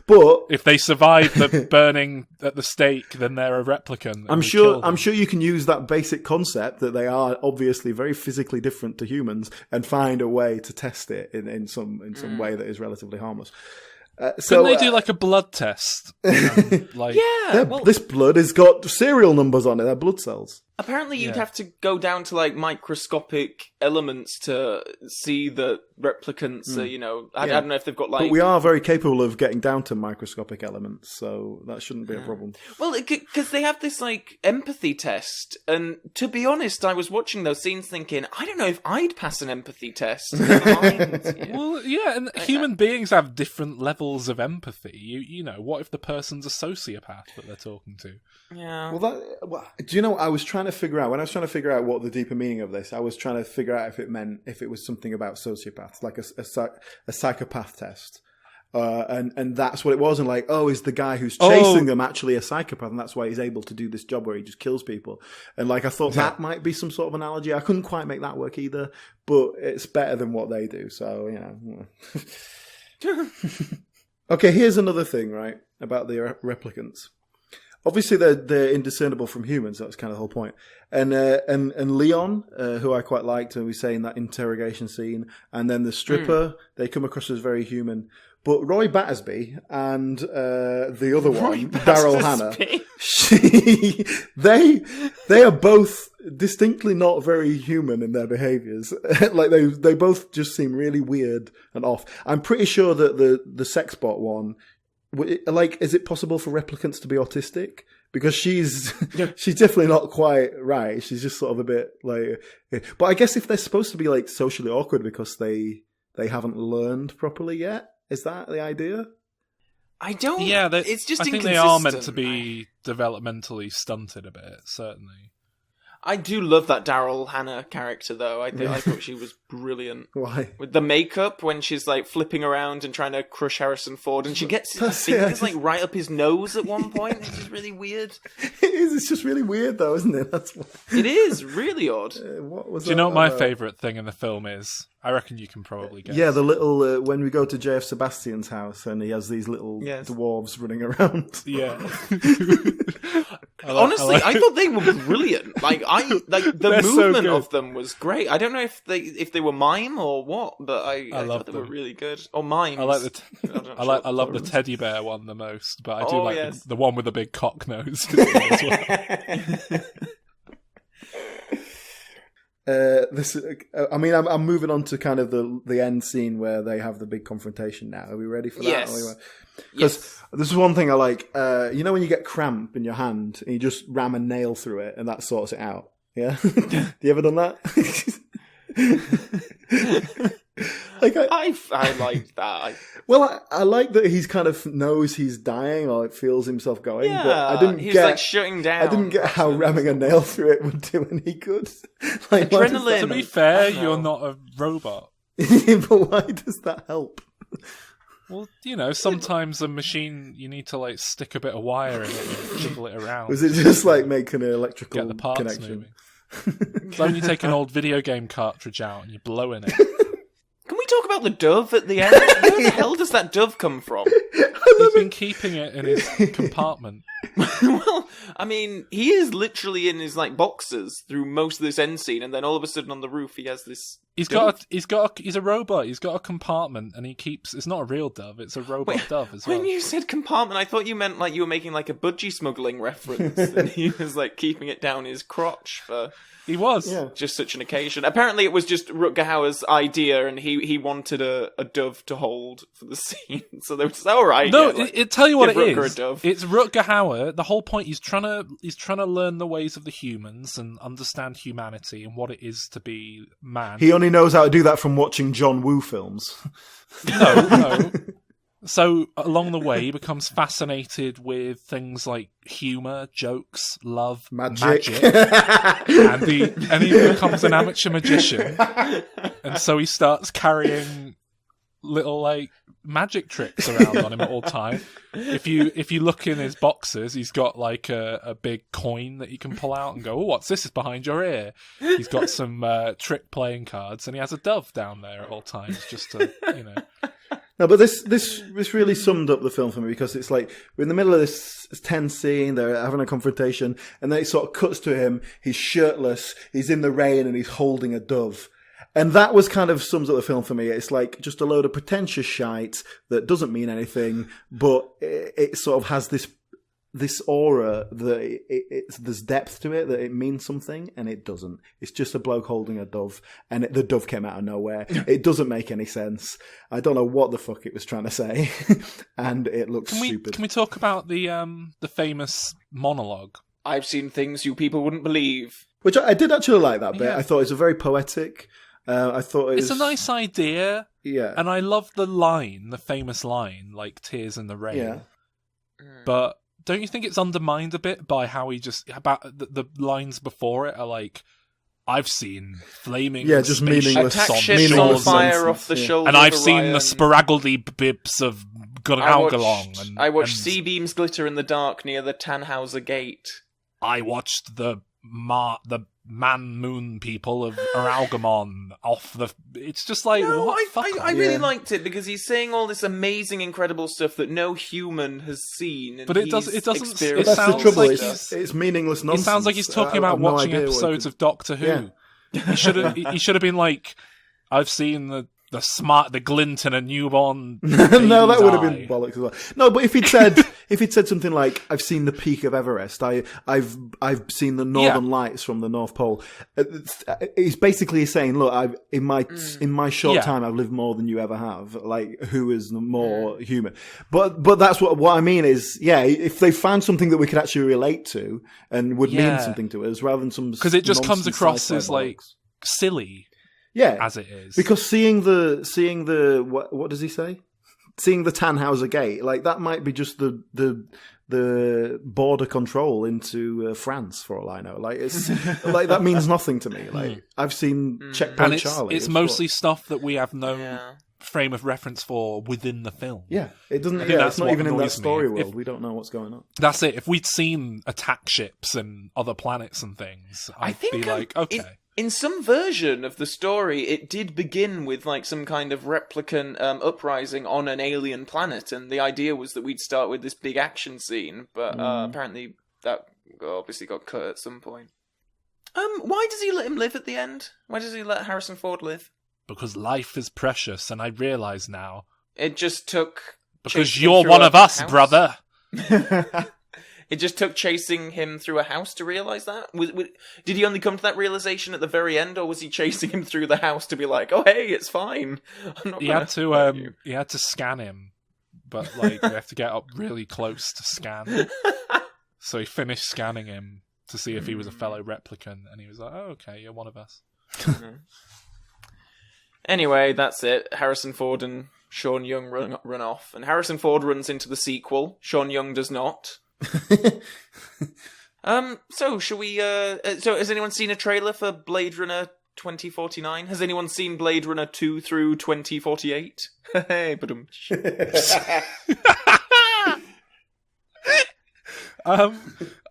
But if they survive the burning at the stake, then they're a replicant. I'm sure you can use that basic concept that they are obviously very physically different to humans and find a way to test it in some way that is relatively harmless. Couldn't they do like a blood test? This blood has got serial numbers on it. They're blood cells. Apparently, you'd have to go down to like microscopic elements to see the replicants. I don't know if they've got like. But we are very capable of getting down to microscopic elements, so that shouldn't be a problem. Well, because they have this like empathy test, and to be honest, I was watching those scenes thinking, I don't know if I'd pass an empathy test. Well, yeah, and human beings have different levels of empathy. You know, what if the person's a sociopath that they're talking to? Yeah. Well, do you know what I was trying to figure out? When I was trying to figure out what the deeper meaning of this, I was trying to figure out if it was something about sociopaths, like a psychopath test. And that's what it was. And like, is the guy who's chasing them actually a psychopath? And that's why he's able to do this job where he just kills people. And like, I thought that might be some sort of analogy. I couldn't quite make that work either, but it's better than what they do. So, Okay, here's another thing, right, about the replicants. Obviously, they're indiscernible from humans. That's kind of the whole point. And Leon, who I quite liked, and we say in that interrogation scene, and then the stripper, they come across as very human. But Roy Battersby and the other one, Daryl Hannah, they are both distinctly not very human in their behaviours. Like they both just seem really weird and off. I'm pretty sure that the sex bot one. Like, is it possible for replicants to be autistic? Because she's definitely not quite right. She's just sort of a bit like. But I guess if they're supposed to be like socially awkward because they haven't learned properly yet, is that the idea? I don't. Yeah, it's just. I think they are meant to be developmentally stunted a bit. Certainly. I do love that Daryl Hannah character, though. I thought she was brilliant. Why? With the makeup, when she's like flipping around and trying to crush Harrison Ford, and she gets his fingers like right up his nose at one point. It's just really weird. It is. It's just really weird, though, isn't it? That's what... It is really odd. What was Do you know what my favourite thing in the film is? I reckon you can probably guess. Yeah, the little when we go to JF Sebastian's house and he has these little dwarves running around. Yeah. Honestly, I thought they were brilliant. Like, like the They're so movement good. of them was great. I don't know if they were mime or what, but I love thought they them. were really good. Or mimes. I like the I love the terms. teddy bear one the most, but I do like yes. the one with the big cock nose as well. I'm moving on to kind of the end scene where they have the big confrontation now. Are we ready for that? Yes. Because this is one thing I like. You know when you get cramp in your hand and you just ram a nail through it and that sorts it out? Yeah? You ever done that? Like I like that. I like that he's kind of knows he's dying or it feels himself going. Yeah, but I didn't he's get like shutting down. I didn't get how ramming a nail through it would do any good. Like, Adrenaline. To be fair, I don't know. you're not a robot. But why does that help? Well, you know, sometimes a machine, you need to like stick a bit of wire in it and jiggle it around. Was it just like making an electrical Get the parts connection? moving. It's like when you take an old video game cartridge out and you blow in it. Can we talk about the dove at the end? Where the hell does that dove come from? He's been keeping it in his compartment. Well, I mean, he is literally in his like boxers through most of this end scene, and then all of a sudden on the roof he has this. He's a robot. He's got a compartment, and he keeps. It's not a real dove. It's a robot dove as well. When you said compartment, I thought you meant like you were making like a budgie smuggling reference, and he was like keeping it down his crotch for. He was. Yeah. Just such an occasion. Apparently, it was just Rutger Hauer's idea, and he wanted a dove to hold for the scene. So they were just all right. No, yeah, like, it tell you what it give Rutger is. a dove. It's Rutger Hauer. The whole point, he's trying to learn the ways of the humans and understand humanity and what it is to be man. He only knows how to do that from watching John Woo films. No. So along the way, he becomes fascinated with things like humor, jokes, love, magic. and he becomes an amateur magician. And so he starts carrying little like magic tricks around on him at all time. If you look in his boxes, he's got like a big coin that you can pull out and go, "Oh, what's this? Is behind your ear." He's got some trick playing cards, and he has a dove down there at all times, just to No, but this really summed up the film for me because it's like we're in the middle of this tense scene, they're having a confrontation, and then it sort of cuts to him, he's shirtless, he's in the rain, and he's holding a dove. And that was kind of sums up the film for me. It's like just a load of pretentious shite that doesn't mean anything, but it sort of has this aura that there's depth to it, that it means something, and it doesn't. It's just a bloke holding a dove, and the dove came out of nowhere. It doesn't make any sense. I don't know what the fuck it was trying to say, and it looks stupid. Can we talk about the famous monologue? I've seen things you people wouldn't believe. Which I did actually like that bit. Yeah. I thought it was a very poetic. I thought it's a nice idea. Yeah. And I love the famous line, like tears in the rain. Yeah. But don't you think it's undermined a bit by how he about the lines before it are like, I've seen flaming just meaningless attack on ships shores on fire nonsense, off the yeah. shoulder and I've of seen Orion. the sporaggledy bibs of Gunaugalong. I watched sea beams glitter in the dark near the Tannhauser Gate. I watched the man moon people of Araugamon off the. It's just like No, what? Fuck I off. really liked it because he's saying all this amazing, incredible stuff that no human has seen. And But it doesn't. It experienced. It That's the sounds trouble. like It's meaningless nonsense. It sounds like he's talking about no watching idea what episodes it of Doctor Who. Yeah. He should have been like, I've seen the glint in a newborn. No, that would have eye. been bollocks as well. No, but if he'd said something like, "I've seen the peak of Everest. I've seen the Northern Lights from the North Pole." He's basically saying, "Look, in my short time, I've lived more than you ever have. Like, who is more human?" But that's what I mean is, if they found something that we could actually relate to and would mean something to us, rather than some because it just comes nonsense across sci-fi as like bollocks. silly. Yeah, as it is. Because seeing the what does he say? Seeing the Tannhauser Gate, like that might be just the border control into France, for all I know. Like it's like that means nothing to me. Like I've seen Checkpoint Charlie. It's mostly stuff that we have no frame of reference for within the film. Yeah, it doesn't. That's it's not what even in that annoys me. story world. We don't know what's going on. That's it. If we'd seen attack ships and other planets and things, I'd be like, okay. In some version of the story, it did begin with like some kind of replicant uprising on an alien planet, and the idea was that we'd start with this big action scene, but apparently that obviously got cut at some point. Why does he let him live at the end? Why does he let Harrison Ford live? Because life is precious, and I realise now. It just took... Because you're one of us, brother! It just took chasing him through a house to realise that? Did he only come to that realisation at the very end, or was he chasing him through the house to be like, oh hey, it's fine? He had to scan him, but like you have to get up really close to scan. So he finished scanning him to see if he was a fellow replicant, and he was like, oh okay, you're one of us. Anyway, that's it. Harrison Ford and Sean Young run off, and Harrison Ford runs into the sequel. Sean Young does not. So shall we? So has anyone seen a trailer for Blade Runner 2049? Has anyone seen Blade Runner 2 through 2048? Hey, badum.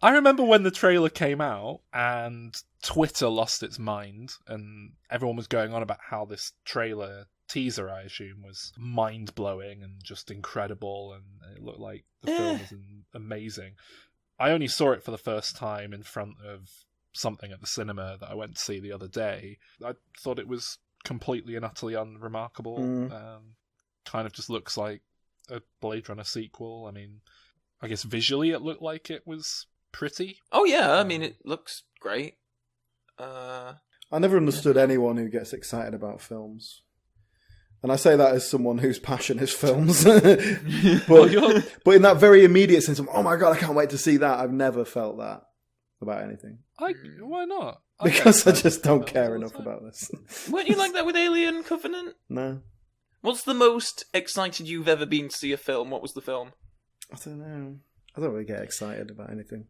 I remember when the trailer came out and Twitter lost its mind, and everyone was going on about how this trailer teaser, I assume, was mind-blowing and just incredible, and it looked like the film was amazing. I only saw it for the first time in front of something at the cinema that I went to see the other day. I thought it was completely and utterly unremarkable. Kind of just looks like a Blade Runner sequel. I mean, I guess visually it looked like it was pretty. Oh yeah, I mean, it looks great. I never understood anyone who gets excited about films. And I say that as someone whose passion is films. but in that very immediate sense of, oh my god, I can't wait to see that, I've never felt that about anything. Why not? Because I just don't care enough about this. Weren't you like that with Alien Covenant? No. What's the most excited you've ever been to see a film? What was the film? I don't know. I don't really get excited about anything.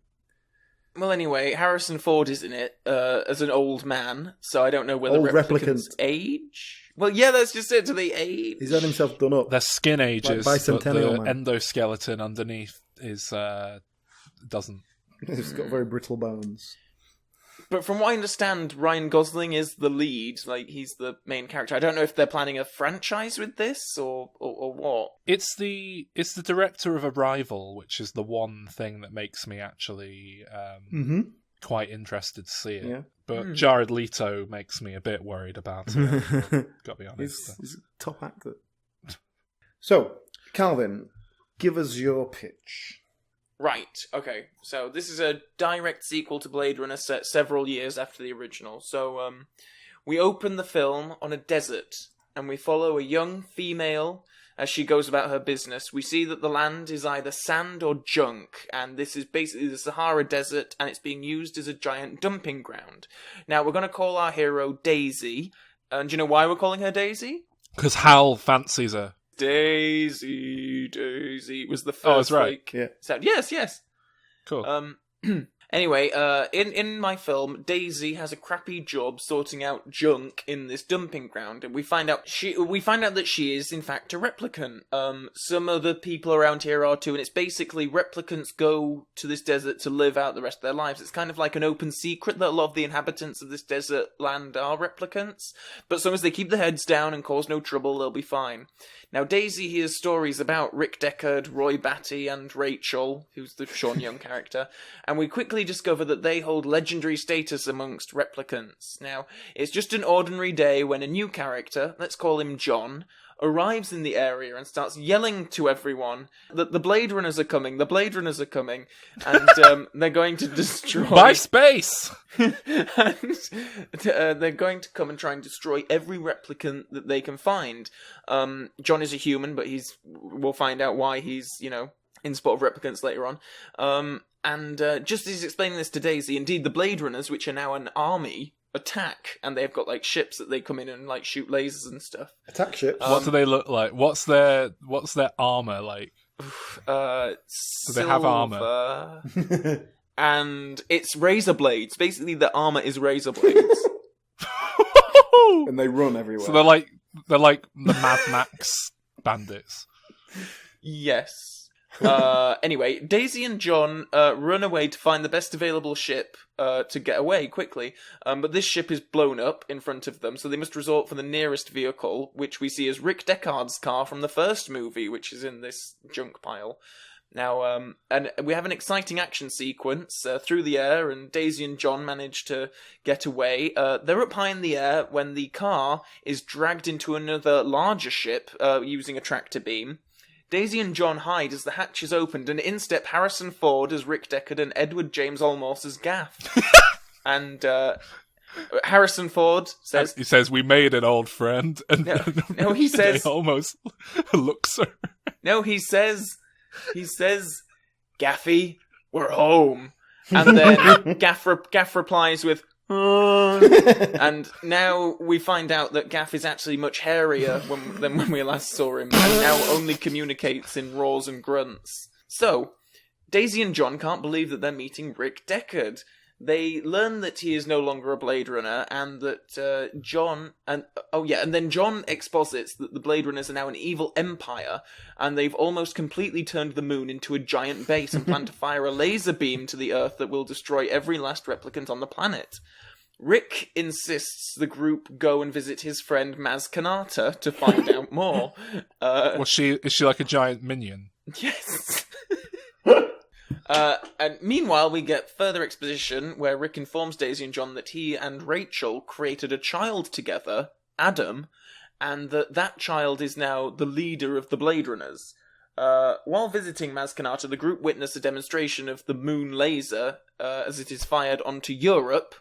Well, anyway, Harrison Ford is in it as an old man, so I don't know whether old replicants age. Well, yeah, that's just it. Do they age? He's had himself done up. Their skin ages, like but the man. endoskeleton underneath is doesn't. He's got very brittle bones. But from what I understand, Ryan Gosling is the lead. Like, he's the main character. I don't know if they're planning a franchise with this or what. It's the director of Arrival, which is the one thing that makes me actually quite interested to see it. Yeah. But Jared Leto makes me a bit worried about it. Got to be honest. He's a top actor. So, Calvin, give us your pitch. Right, okay. So this is a direct sequel to Blade Runner set several years after the original. So we open the film on a desert, and we follow a young female as she goes about her business. We see that the land is either sand or junk, and this is basically the Sahara Desert, and it's being used as a giant dumping ground. Now, we're going to call our hero Daisy, and do you know why we're calling her Daisy? Because Hal fancies her. Daisy was the first. Oh, that's right. Sound. Yes. Cool. Anyway, in my film, Daisy has a crappy job sorting out junk in this dumping ground, and we find out that she is in fact a replicant. Some other people around here are too, and it's basically replicants go to this desert to live out the rest of their lives. It's kind of like an open secret that a lot of the inhabitants of this desert land are replicants, but as long as they keep their heads down and cause no trouble, they'll be fine. Now, Daisy hears stories about Rick Deckard, Roy Batty, and Rachel, who's the Sean Young character, and we quickly discover that they hold legendary status amongst replicants. Now, it's just an ordinary day when a new character, let's call him John, arrives in the area and starts yelling to everyone that the Blade Runners are coming, and they're going to destroy... My space! and they're going to come and try and destroy every replicant that they can find. John is a human, but we'll find out why he's, in spot of replicants later on. And just as he's explaining this to Daisy, indeed, the Blade Runners, which are now an army, attack, and they've got ships that they come in and shoot lasers and stuff. Attack ships. What do they look like? What's their armor like? Do they have armor? And it's razor blades. Basically, the armor is razor blades. And they run everywhere. So they're like the Mad Max bandits. Yes. Anyway, Daisy and John run away to find the best available ship to get away quickly. But this ship is blown up in front of them, so they must resort for the nearest vehicle, which we see as Rick Deckard's car from the first movie, which is in this junk pile. Now, and we have an exciting action sequence through the air, and Daisy and John manage to get away. They're up high in the air when the car is dragged into another larger ship using a tractor beam. Daisy and John hide as the hatch is opened, and in step Harrison Ford as Rick Deckard and Edward James Olmos as Gaff. And Harrison Ford says... He says, "We made an old friend." And no, he says... Almost looks her. No, he says, "Gaffy, we're home." And then Gaff replies with, and now we find out that Gaff is actually much hairier than when we last saw him, and now only communicates in roars and grunts. So, Daisy and John can't believe that they're meeting Rick Deckard. They learn that he is no longer a Blade Runner, and that then John exposits that the Blade Runners are now an evil empire, and they've almost completely turned the moon into a giant base and plan to fire a laser beam to the Earth that will destroy every last replicant on the planet. Rick insists the group go and visit his friend Maz Kanata to find out more. Is she like a giant minion? Yes. And meanwhile, we get further exposition where Rick informs Daisy and John that he and Rachel created a child together, Adam, and that child is now the leader of the Blade Runners. While visiting Maz Kanata, the group witness a demonstration of the moon laser as it is fired onto Europe,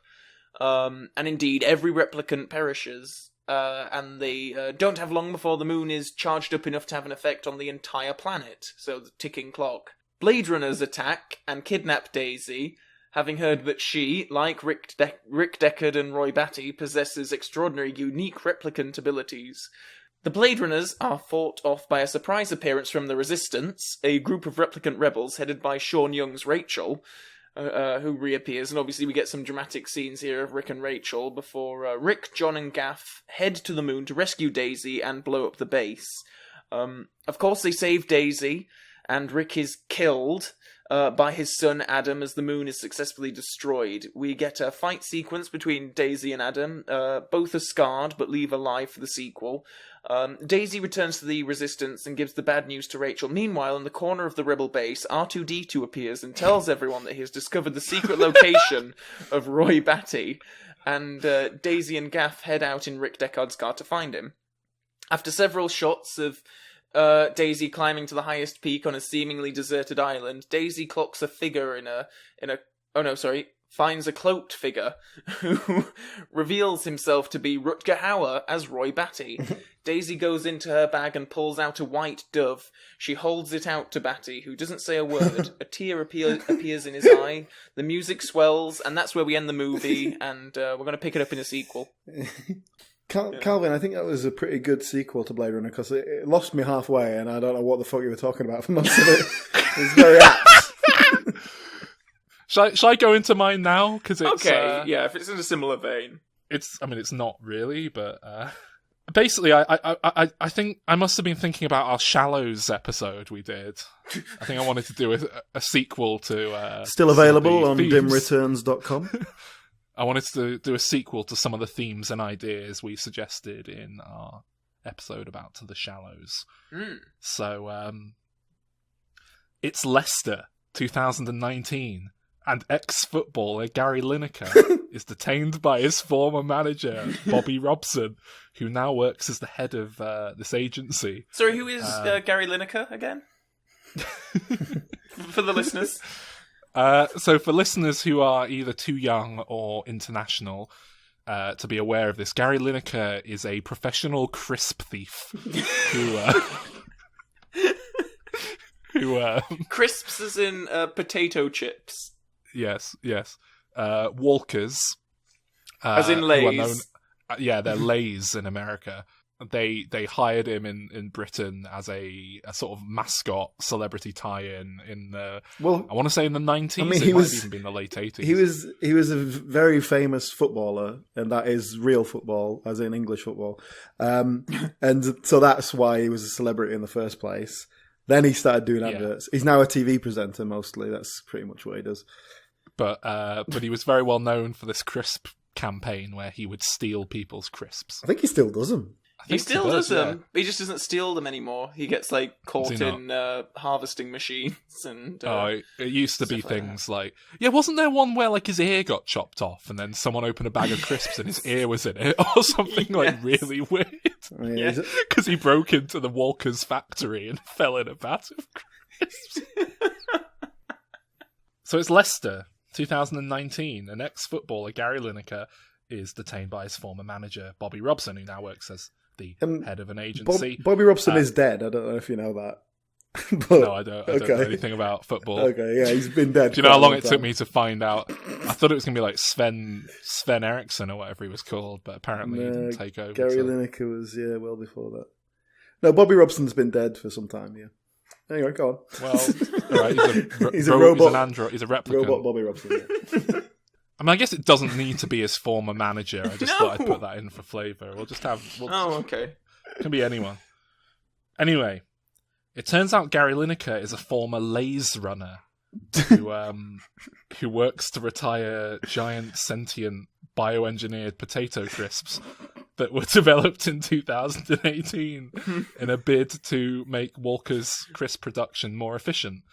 and indeed every replicant perishes, and they don't have long before the moon is charged up enough to have an effect on the entire planet, so the ticking clock. Blade Runners attack and kidnap Daisy, having heard that she, like Rick Deckard and Roy Batty, possesses extraordinary unique replicant abilities. The Blade Runners are fought off by a surprise appearance from the Resistance, a group of replicant rebels headed by Sean Young's Rachel, who reappears, and obviously we get some dramatic scenes here of Rick and Rachel before Rick, John and Gaff head to the moon to rescue Daisy and blow up the base. Of course they save Daisy, and Rick is killed by his son Adam as the moon is successfully destroyed. We get a fight sequence between Daisy and Adam. Both are scarred, but leave alive for the sequel. Daisy returns to the Resistance and gives the bad news to Rachel. Meanwhile, in the corner of the rebel base, R2-D2 appears and tells everyone that he has discovered the secret location of Roy Batty, and Daisy and Gaff head out in Rick Deckard's car to find him. After several shots of Daisy climbing to the highest peak on a seemingly deserted island, Daisy clocks a figure finds a cloaked figure who reveals himself to be Rutger Hauer as Roy Batty. Daisy goes into her bag and pulls out a white dove. She holds it out to Batty, who doesn't say a word. A tear appears in his eye. The music swells, and that's where we end the movie, and we're going to pick it up in a sequel. Calvin, I think that was a pretty good sequel to Blade Runner, because it lost me halfway and I don't know what the fuck you were talking about for most of it. It was very apt. Shall I go into mine now? Because it's okay, yeah, if it's in a similar vein. It's not really, but basically, I think I must have been thinking about our Shallows episode we did. I think I wanted to do a sequel to still available on dimreturns.com. I wanted to do a sequel to some of the themes and ideas we suggested in our episode about To the Shallows. So, it's Leicester, 2019, and ex-footballer Gary Lineker is detained by his former manager, Bobby Robson, who now works as the head of this agency. Sorry, who is Gary Lineker again? For the listeners. So for listeners who are either too young or international to be aware of this, Gary Lineker is a professional crisp thief who crisps as in potato chips. Yes. Walkers, as in Lay's. They're Lay's in America. They hired him in Britain as a sort of mascot celebrity tie-in in the I want to say in the 90s. I mean, might have even been the late 80s. He was a very famous footballer, and that is real football, as in English football. And so that's why he was a celebrity in the first place. Then he started doing adverts. He's now a TV presenter mostly. That's pretty much what he does. But he was very well known for this crisp campaign where he would steal people's crisps. I think he still does them. He still does them. He just doesn't steal them anymore. He gets like caught in harvesting machines and. It used to be things like wasn't there one where like his ear got chopped off and then someone opened a bag of crisps and his ear was in it or something like really weird? Because he broke into the Walker's factory and fell in a vat of crisps. So it's Leicester, 2019. An ex-footballer, Gary Lineker, is detained by his former manager, Bobby Robson, who now works as the head of an agency. Bobby Robson is dead. I don't know if you know that. But, no, I don't know anything about football. Okay, yeah, he's been dead. Do you know how long it took me to find out? I thought it was going to be like Sven Eriksson or whatever he was called, but apparently he didn't take over. Gary Lineker was, well before that. No, Bobby Robson's been dead for some time, yeah. Anyway, go on. Well, all right, he's a robot. He's an android. He's a replicant. Robot Bobby Robson, yeah. I mean, I guess it doesn't need to be his former manager. I just thought I'd put that in for flavour. Okay. It can be anyone. Anyway, it turns out Gary Lineker is a former Lay's runner who works to retire giant sentient bioengineered potato crisps that were developed in 2018 in a bid to make Walker's crisp production more efficient.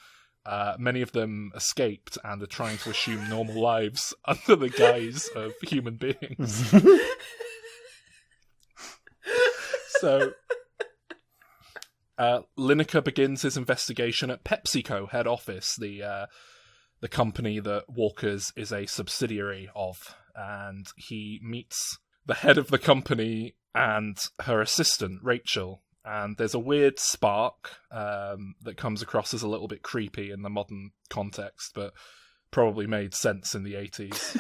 Many of them escaped and are trying to assume normal lives under the guise of human beings. So, Lineker begins his investigation at PepsiCo head office, the company that Walker's is a subsidiary of, and he meets the head of the company and her assistant, Rachel. And there's a weird spark that comes across as a little bit creepy in the modern context, but probably made sense in the 80s.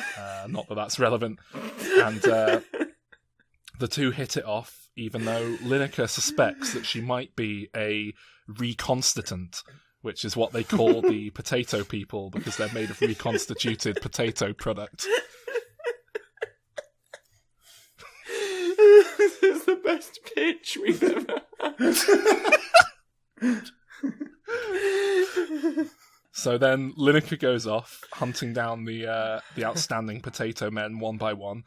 Not that that's relevant. And the two hit it off, even though Lineker suspects that she might be a reconstituent, which is what they call the potato people because they're made of reconstituted potato product. This is the best pitch we've ever had. So then Lineker goes off, hunting down the outstanding potato men one by one.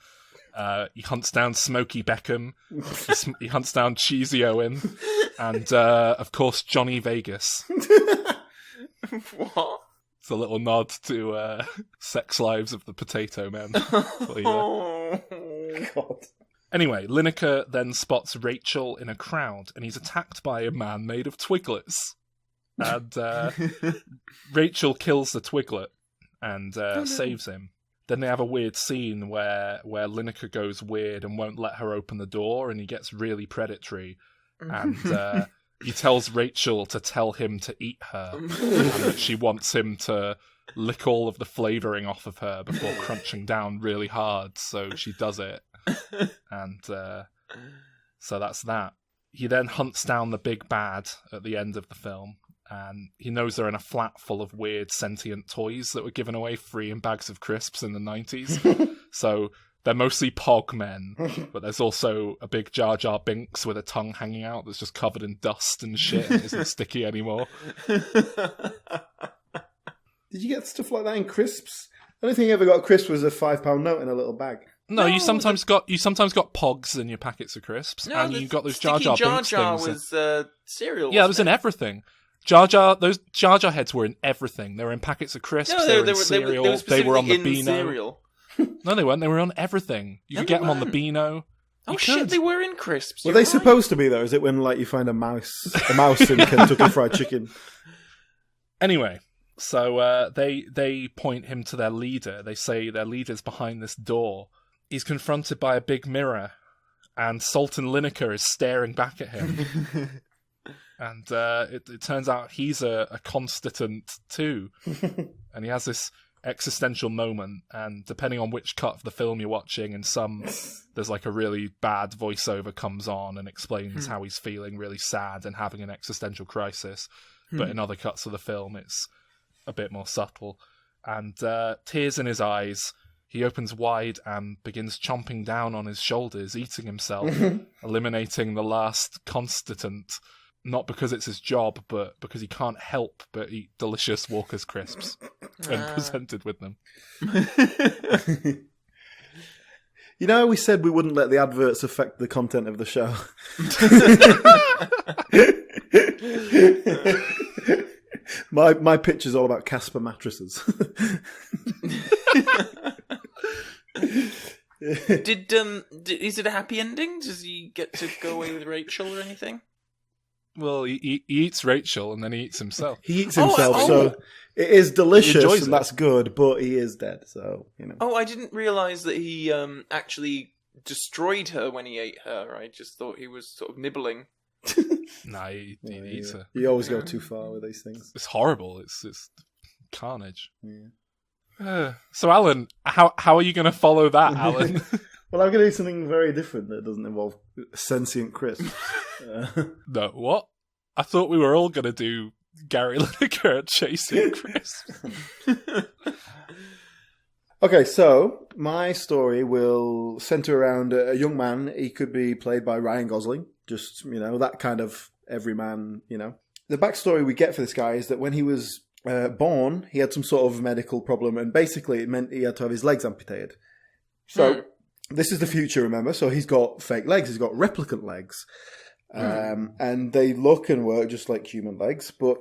He hunts down Smokey Beckham, he hunts down Cheesy Owen, and of course Johnny Vegas. What? It's a little nod to Sex Lives of the Potato Men. Oh, God. Anyway, Lineker then spots Rachel in a crowd, and he's attacked by a man made of twiglets. And Rachel kills the twiglet and saves him. Then they have a weird scene where Lineker goes weird and won't let her open the door, and he gets really predatory. And he tells Rachel to tell him to eat her, and that she wants him to lick all of the flavouring off of her before crunching down really hard, so she does it. And so that's that. He then hunts down the big bad at the end of the film, and he knows they're in a flat full of weird sentient toys that were given away free in bags of crisps in the 90s. So they're mostly pog men, but there's also a big Jar Jar Binks with a tongue hanging out that's just covered in dust and shit and isn't sticky anymore. Did you get stuff like that in crisps? The only thing you ever got a crisp was a £5 note in a little bag. No, you sometimes got pogs in your packets of crisps, and you got those Jar Jar Binks things. Was cereal. Yeah, it was in everything. Those Jar Jar heads were in everything. They were in packets of crisps. No, they were in cereal. They were on the Beano. Cereal. No, they weren't. They were on everything. You could get them on the Beano. Oh shit, they were in crisps. Were they supposed to be though? Is it when like you find a mouse in Kentucky Fried Chicken? Anyway. So they point him to their leader. They say their leader's behind this door. He's confronted by a big mirror, and Sultan Lineker is staring back at him. And it turns out he's a constituent too. And he has this existential moment, and depending on which cut of the film you're watching, in some there's like a really bad voiceover comes on and explains how he's feeling really sad and having an existential crisis. But in other cuts of the film, it's a bit more subtle. And tears in his eyes, he opens wide and begins chomping down on his shoulders, eating himself, eliminating the last constituent, not because it's his job, but because he can't help but eat delicious Walker's crisps when presented with them. You know, we said we wouldn't let the adverts affect the content of the show. My pitch is all about Casper mattresses. Is it a happy ending? Does he get to go away with Rachel or anything? Well, he eats Rachel and then he eats himself. He eats himself, so it is delicious and that's good, but he is dead, so, you know. Oh, I didn't realise that he actually destroyed her when he ate her. I just thought he was sort of nibbling. Nah, he eats her. You always go too far with these things. It's horrible. It's carnage. Yeah. So, Alan, how are you going to follow that, Alan? Well, I'm going to do something very different that doesn't involve sentient crisps. No, what? I thought we were all going to do Gary Lineker chasing crisps. Okay, so my story will centre around a young man. He could be played by Ryan Gosling. Just, you know, that kind of everyman, you know. The backstory we get for this guy is that when he was born, he had some sort of medical problem, and basically it meant he had to have his legs amputated. So this is the future, remember? So he's got fake legs. He's got replicant legs. And they look and work just like human legs, but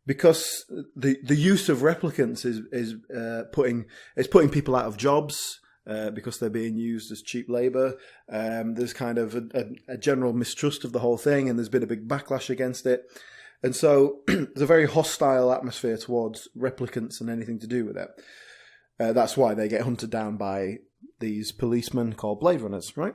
because the use of replicants is putting people out of jobs, because they're being used as cheap labour. There's kind of a general mistrust of the whole thing, and there's been a big backlash against it. And so there's a very hostile atmosphere towards replicants and anything to do with it. That's why they get hunted down by these policemen called Blade Runners, right?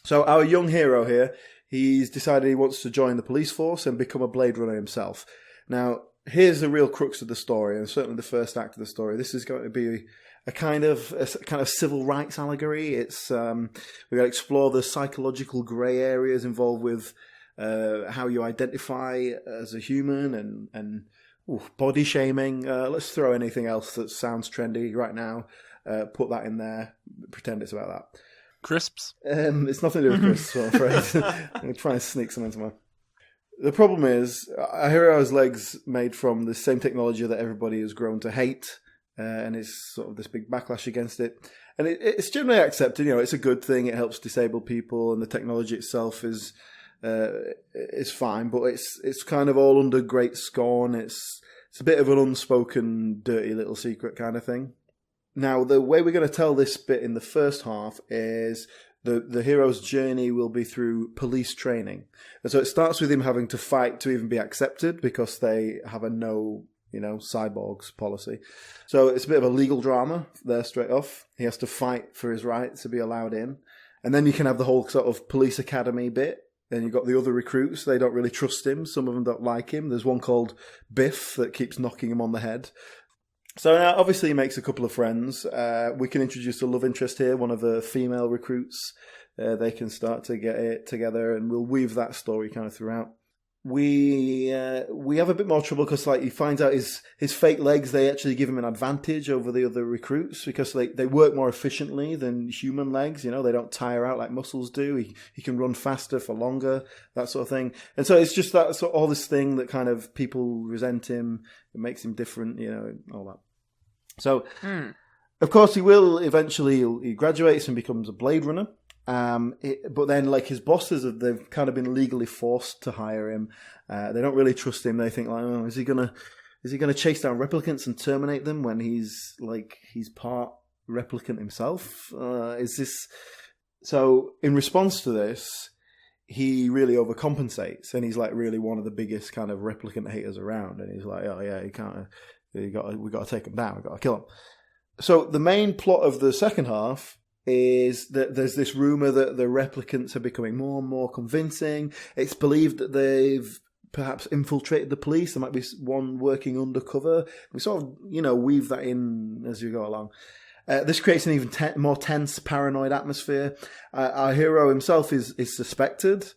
So our young hero here, he's decided he wants to join the police force and become a Blade Runner himself. Now, here's the real crux of the story, and certainly the first act of the story. This is going to be a kind of civil rights allegory. It's we're going to explore the psychological grey areas involved with how you identify as a human and body shaming. Let's throw anything else that sounds trendy right now. Put that in there. Pretend it's about that. Crisps? It's nothing to do with crisps, I'm afraid. I'm going to try and sneak some into my... The problem is, our hero has legs made from the same technology that everybody has grown to hate, and it's sort of this big backlash against it. And it's generally accepted, you know, it's a good thing, it helps disabled people, and the technology itself is fine, but it's kind of all under great scorn. It's a bit of an unspoken, dirty little secret kind of thing. Now, the way we're going to tell this bit in the first half is the hero's journey will be through police training. And so it starts with him having to fight to even be accepted because they have a no, cyborgs policy. So it's a bit of a legal drama there straight off. He has to fight for his right to be allowed in. And then you can have the whole sort of police academy bit. Then you've got the other recruits. They don't really trust him. Some of them don't like him. There's one called Biff that keeps knocking him on the head. So now, obviously, he makes a couple of friends. We can introduce a love interest here, one of the female recruits. They can start to get it together, and we'll weave that story kind of throughout. We have a bit more trouble because, he finds out his fake legs, they actually give him an advantage over the other recruits because they work more efficiently than human legs. They don't tire out like muscles do. He can run faster for longer, that sort of thing. And so it's just that sort of all this thing that kind of people resent him. It makes him different, all that. So, of course, he will eventually, he graduates and becomes a Blade Runner. But then, his bosses, they've kind of been legally forced to hire him. They don't really trust him. They think, is he gonna chase down replicants and terminate them when he's part replicant himself? So in response to this, he really overcompensates, and he's really one of the biggest kind of replicant haters around. And he's like, oh yeah, we got to take him down. We got to kill him. So the main plot of the second half is that there's this rumor that the replicants are becoming more and more convincing. It's believed that they've perhaps infiltrated the police. There might be one working undercover. We sort of, weave that in as you go along. This creates an even more tense, paranoid atmosphere. Our hero himself is suspected,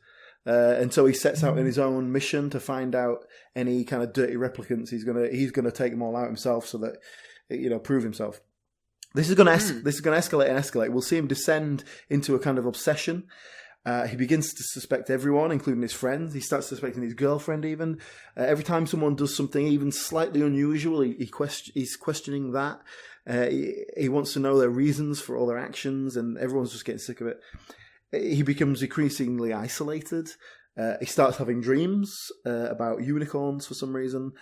and so he sets out on his own mission to find out any kind of dirty replicants. He's gonna take them all out himself so that prove himself. This is going to escalate and escalate. We'll see him descend into a kind of obsession. He begins to suspect everyone, including his friends. He starts suspecting his girlfriend even. Every time someone does something even slightly unusual, he's questioning that. He wants to know their reasons for all their actions, and everyone's just getting sick of it. He becomes increasingly isolated. He starts having dreams about unicorns for some reason.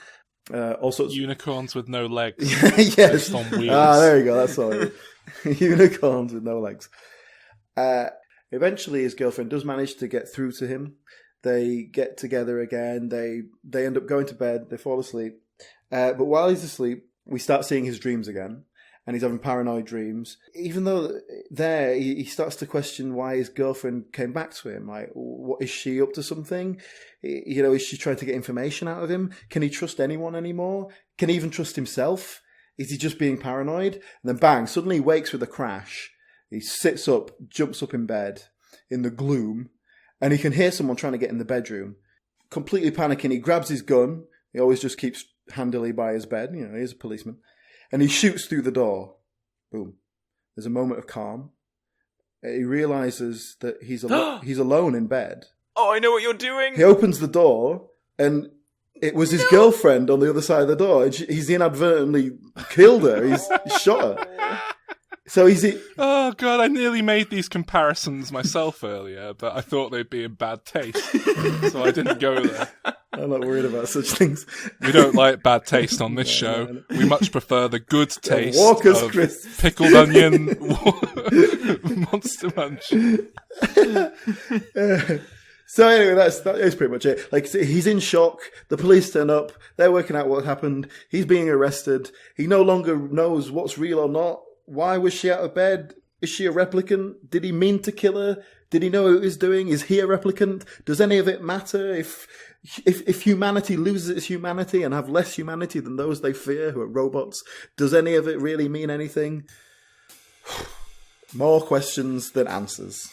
All sorts unicorns with no legs. Yes. On wheels. There you go. That's all. Unicorns with no legs. Eventually, his girlfriend does manage to get through to him. They get together again. They end up going to bed. They fall asleep. But while he's asleep, we start seeing his dreams again. And he's having paranoid dreams. Even though he starts to question why his girlfriend came back to him. Like, what is she up to something? Is she trying to get information out of him? Can he trust anyone anymore? Can he even trust himself? Is he just being paranoid? And then bang, suddenly he wakes with a crash. He sits up, jumps up in bed, in the gloom, and he can hear someone trying to get in the bedroom. Completely panicking, he grabs his gun. He always just keeps handily by his bed. He's a policeman. And he shoots through the door. Boom. There's a moment of calm. He realises that he's alone in bed. Oh, I know what you're doing! He opens the door, and it was his girlfriend on the other side of the door. And he's inadvertently killed her. He's shot her. So Oh, God, I nearly made these comparisons myself earlier, but I thought they'd be in bad taste, so I didn't go there. I'm not worried about such things. We don't like bad taste on this show. No. We much prefer the good taste Walker's of crisps. Pickled onion Monster Munch. So anyway, that is pretty much it. Like, he's in shock. The police turn up. They're working out what happened. He's being arrested. He no longer knows what's real or not. Why was she out of bed? Is she a replicant? Did he mean to kill her? Did he know what he was doing? Is he a replicant? Does any of it matter? If humanity loses its humanity and have less humanity than those they fear, who are robots, does any of it really mean anything? More questions than answers.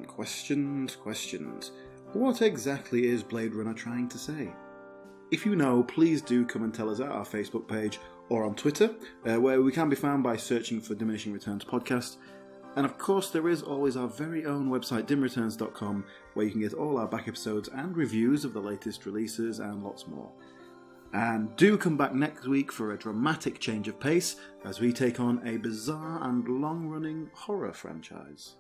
Questions. What exactly is Blade Runner trying to say? If you know, please do come and tell us at our Facebook page or on Twitter, where we can be found by searching for Diminishing Returns Podcast. And of course, there is always our very own website, dimreturns.com, where you can get all our back episodes and reviews of the latest releases and lots more. And do come back next week for a dramatic change of pace as we take on a bizarre and long-running horror franchise.